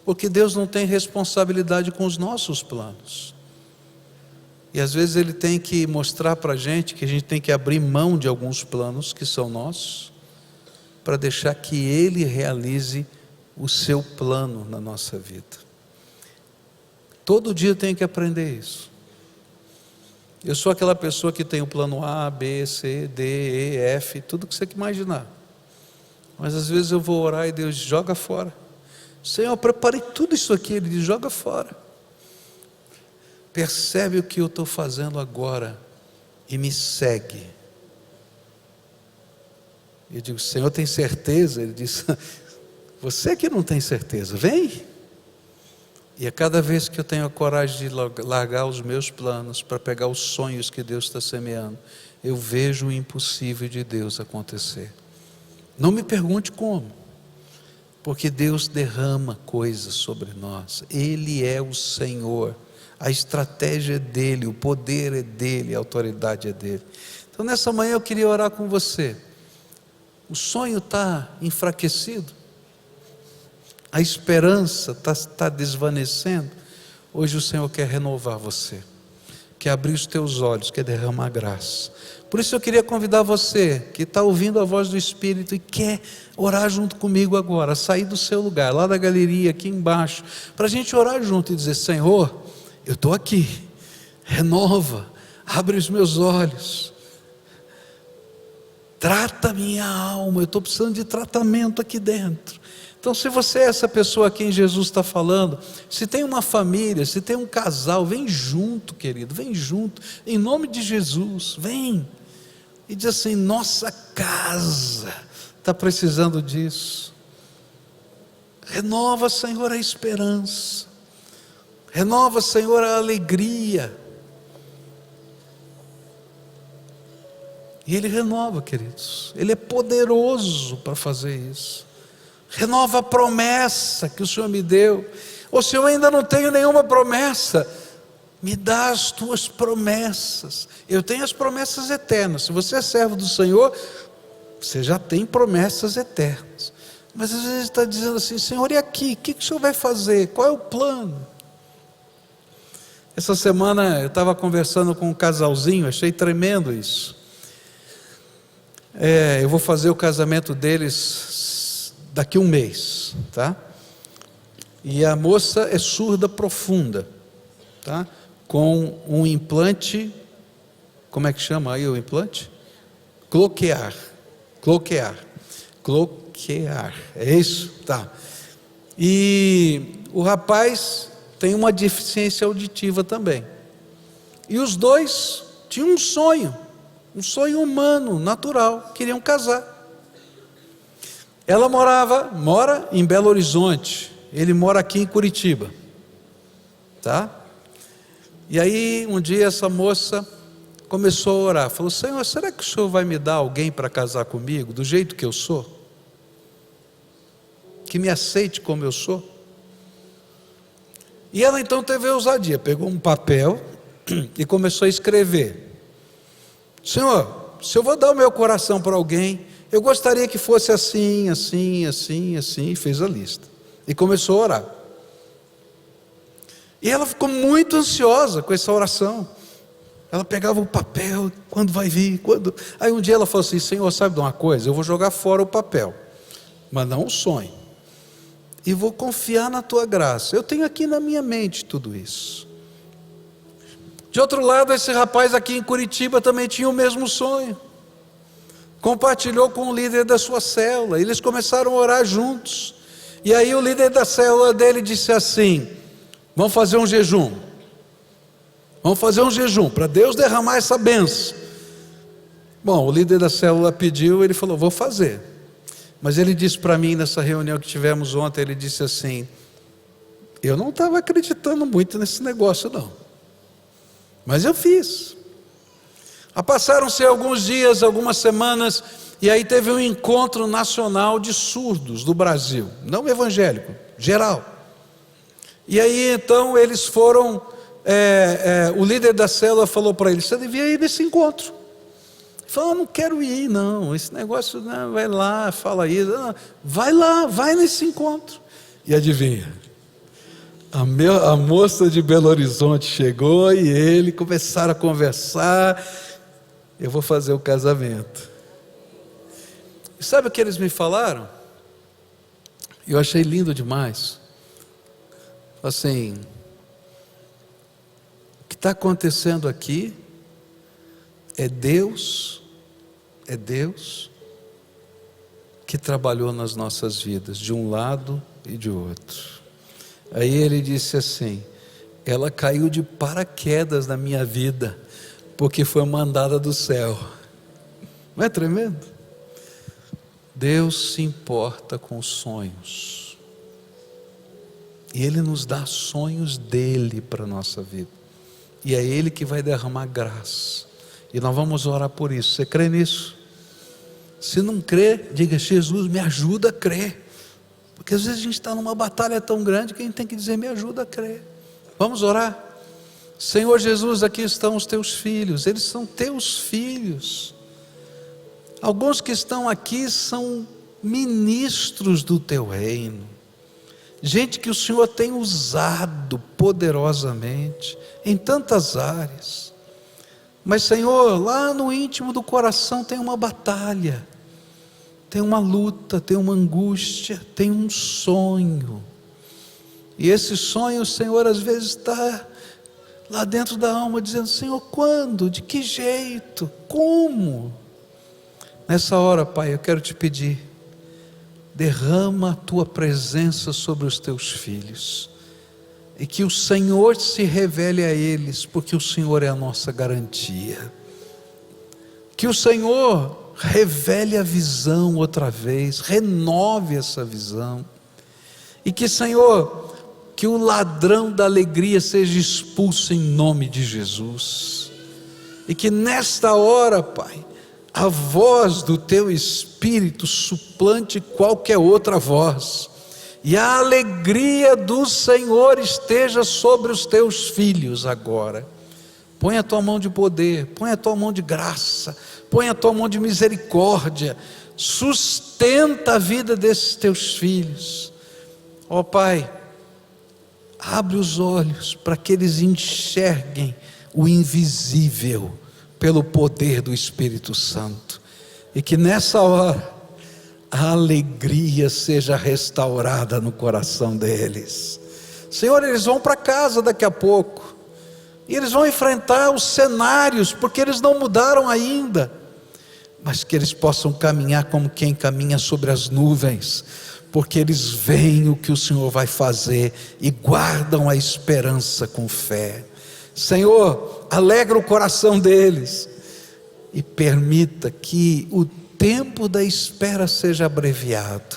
porque Deus não tem responsabilidade com os nossos planos. E às vezes Ele tem que mostrar para a gente que a gente tem que abrir mão de alguns planos que são nossos, para deixar que Ele realize o seu plano na nossa vida. Todo dia tem que aprender isso. Eu sou aquela pessoa que tem o plano A, B, C, D, E, F, tudo que você imaginar. Mas às vezes eu vou orar e Deus diz: joga fora. Senhor, eu preparei tudo isso aqui. Ele diz: joga fora. Percebe o que eu estou fazendo agora e me segue. Eu digo: Senhor, tem certeza? Ele diz: Você que não tem certeza, vem. E a cada vez que eu tenho a coragem de largar os meus planos para pegar os sonhos que Deus está semeando, eu vejo o impossível de Deus acontecer. Não me pergunte como, porque Deus derrama coisas sobre nós. Ele é o Senhor, a estratégia é dele, o poder é dele, a autoridade é dele. Então nessa manhã eu queria orar com você. O sonho está enfraquecido, a esperança está desvanecendo. Hoje o Senhor quer renovar você, quer abrir os teus olhos, quer derramar graça. Por isso eu queria convidar você que está ouvindo a voz do Espírito e quer orar junto comigo agora, sair do seu lugar, lá da galeria, aqui embaixo, para a gente orar junto e dizer: Senhor, eu estou aqui, renova, abre os meus olhos, trata minha alma, eu estou precisando de tratamento aqui dentro. Então, se você é essa pessoa a quem Jesus está falando, se tem uma família, se tem um casal, vem junto, querido, vem junto, em nome de Jesus, vem, e diz assim: nossa casa está precisando disso. Renova, Senhor, a esperança, renova, Senhor, a alegria. E Ele renova, queridos, Ele é poderoso para fazer isso. Renova a promessa que o Senhor me deu. Ou se eu ainda não tenho nenhuma promessa, me dá as tuas promessas. Eu tenho as promessas eternas. Se você é servo do Senhor, você já tem promessas eternas. Mas às vezes está dizendo assim: Senhor, e aqui? O que o Senhor vai fazer? Qual é o plano? Essa semana eu estava conversando com um casalzinho, achei tremendo isso. Eu vou fazer o casamento deles daqui a um mês, tá? E a moça é surda profunda, tá? Com um implante, como é que chama aí o implante? Cloquear, é isso? Tá. E o rapaz tem uma deficiência auditiva também. E os dois tinham um sonho humano, natural, queriam casar. Ela mora em Belo Horizonte, ele mora aqui em Curitiba, tá? E aí um dia essa moça começou a orar, falou: Senhor, será que o Senhor vai me dar alguém para casar comigo, do jeito que eu sou? Que me aceite como eu sou? E ela então teve a ousadia, pegou um papel e começou a escrever: Senhor, se eu vou dar o meu coração para alguém, eu gostaria que fosse assim, assim, assim, assim, e fez a lista. E começou a orar. E ela ficou muito ansiosa com essa oração. Ela pegava o papel, quando vai vir, quando... Aí um dia ela falou assim: Senhor, sabe de uma coisa? Eu vou jogar fora o papel, mas não o sonho. E vou confiar na tua graça. Eu tenho aqui na minha mente tudo isso. De outro lado, esse rapaz aqui em Curitiba também tinha o mesmo sonho. Compartilhou com o líder da sua célula, eles começaram a orar juntos, e aí o líder da célula dele disse assim: vamos fazer um jejum para Deus derramar essa bênção. Bom, o líder da célula pediu, ele falou: vou fazer. Mas ele disse para mim nessa reunião que tivemos ontem, ele disse assim: eu não estava acreditando muito nesse negócio não, mas eu fiz. Passaram-se alguns dias, algumas semanas, e aí teve um encontro nacional de surdos do Brasil, não evangélico, geral. E aí então eles foram, o líder da célula falou para eles: você devia ir nesse encontro. Ele falou: não quero ir não, esse negócio, não, vai lá, fala isso, não, vai lá, vai nesse encontro. E adivinha, a moça de Belo Horizonte chegou e ele começaram a conversar: eu vou fazer o casamento. E sabe o que eles me falaram? Eu achei lindo demais. Assim, o que está acontecendo aqui é Deus que trabalhou nas nossas vidas, de um lado e de outro. Aí ele disse assim: ela caiu de paraquedas na minha vida, porque foi mandada do céu. Não é tremendo? Deus se importa com sonhos, e Ele nos dá sonhos dEle para a nossa vida, e é Ele que vai derramar graça, e nós vamos orar por isso. Você crê nisso? Se não crê, diga: Jesus, me ajuda a crer, porque às vezes a gente está numa batalha tão grande que a gente tem que dizer: me ajuda a crer. Vamos orar? Senhor Jesus, aqui estão os teus filhos, eles são teus filhos. Alguns que estão aqui são ministros do teu reino, gente que o Senhor tem usado poderosamente em tantas áreas, mas Senhor, lá no íntimo do coração tem uma batalha, tem uma luta, tem uma angústia, tem um sonho, e esse sonho, Senhor, às vezes está lá dentro da alma dizendo: Senhor, quando? De que jeito? Como? Nessa hora, Pai, eu quero te pedir, derrama a tua presença sobre os teus filhos, e que o Senhor se revele a eles, porque o Senhor é a nossa garantia. Que o Senhor revele a visão outra vez, renove essa visão, e que, Senhor, que o ladrão da alegria seja expulso em nome de Jesus, e que nesta hora, Pai, a voz do teu Espírito suplante qualquer outra voz, e a alegria do Senhor esteja sobre os teus filhos agora. Põe a tua mão de poder, põe a tua mão de graça, põe a tua mão de misericórdia, sustenta a vida desses teus filhos. Ó Pai, abre os olhos para que eles enxerguem o invisível pelo poder do Espírito Santo, e que nessa hora a alegria seja restaurada no coração deles. Senhor, eles vão para casa daqui a pouco, e eles vão enfrentar os cenários, porque eles não mudaram ainda, mas que eles possam caminhar como quem caminha sobre as nuvens, porque eles veem o que o Senhor vai fazer e guardam a esperança com fé. Senhor, alegra o coração deles e permita que o tempo da espera seja abreviado,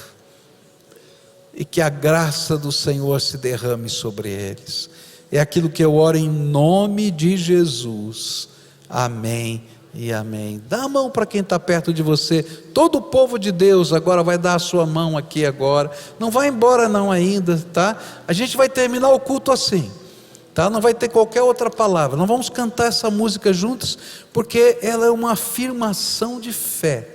e que a graça do Senhor se derrame sobre eles. É aquilo que eu oro em nome de Jesus. Amém e amém. Dá a mão para quem está perto de você. Todo o povo de Deus agora vai dar a sua mão aqui agora. Não vai embora não ainda, tá? A gente vai terminar o culto assim, tá? Não vai ter qualquer outra palavra. Não vamos cantar essa música juntos, porque ela é uma afirmação de fé,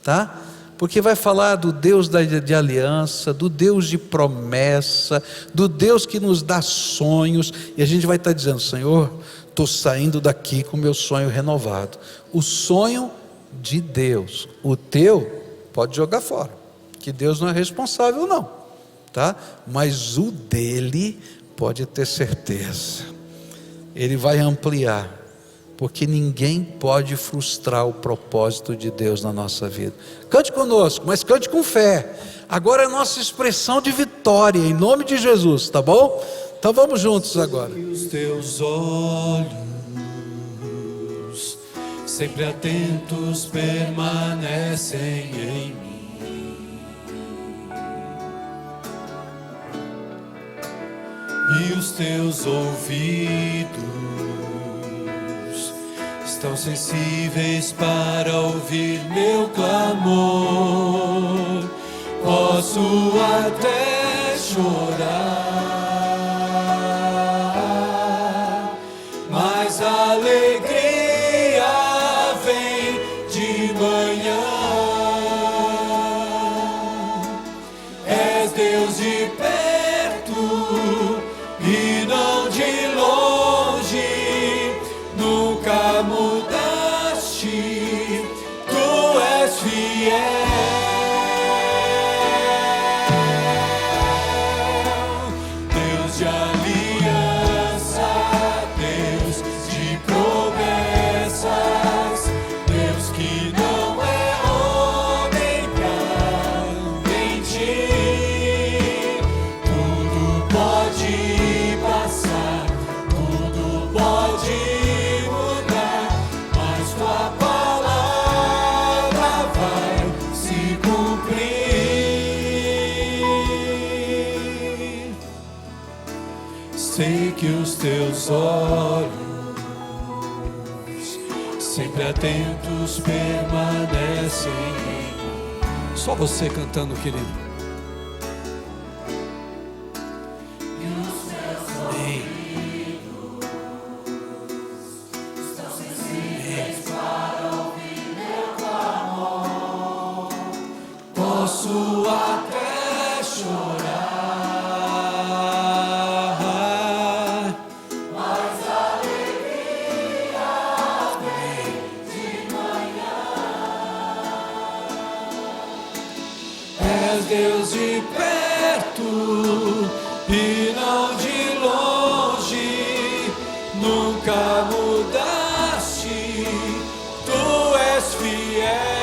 tá? Porque vai falar do Deus de aliança, do Deus de promessa, do Deus que nos dá sonhos, e a gente vai estar dizendo: Senhor, estou saindo daqui com o meu sonho renovado. O sonho de Deus, o teu pode jogar fora, que Deus não é responsável não, tá? Mas o dele, pode ter certeza, ele vai ampliar, porque ninguém pode frustrar o propósito de Deus na nossa vida. Cante conosco, mas cante com fé. Agora é a nossa expressão de vitória, em nome de Jesus, tá bom? Então vamos juntos agora. E os teus olhos, sempre atentos, permanecem em mim, e os teus ouvidos estão sensíveis para ouvir meu clamor. Posso até chorar, mas a alegria vem de manhã. És Deus de perto e não de longe, nunca mudaste, tu és fiel. Deus de aliança, Deus de promessas, Deus que não é homem pra mentir. Tudo pode passar, tudo pode mudar, que os teus olhos, sempre atentos, permanecem em mim. Só você cantando, querido. Posso até chorar, mas a alegria vem de manhã. És Deus de perto e não de longe, nunca mudaste, tu és fiel.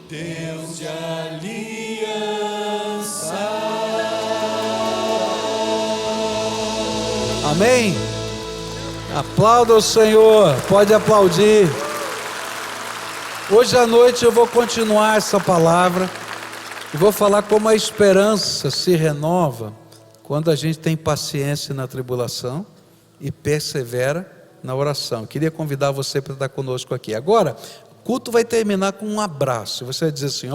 Deus de aliança. Amém? Aplauda o Senhor, pode aplaudir. Hoje à noite eu vou continuar essa palavra e vou falar como a esperança se renova quando a gente tem paciência na tribulação e persevera na oração. Queria convidar você para estar conosco aqui. Agora, o culto vai terminar com um abraço. Você vai dizer assim,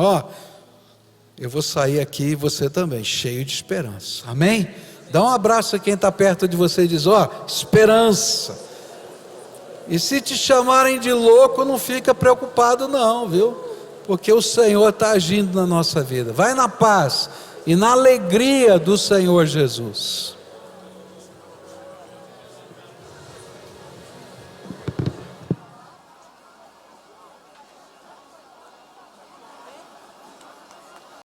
eu vou sair aqui e você também, cheio de esperança. Amém? Dá um abraço a quem está perto de você e diz, esperança. E se te chamarem de louco, não fica preocupado não, viu? Porque o Senhor está agindo na nossa vida. Vai na paz e na alegria do Senhor Jesus.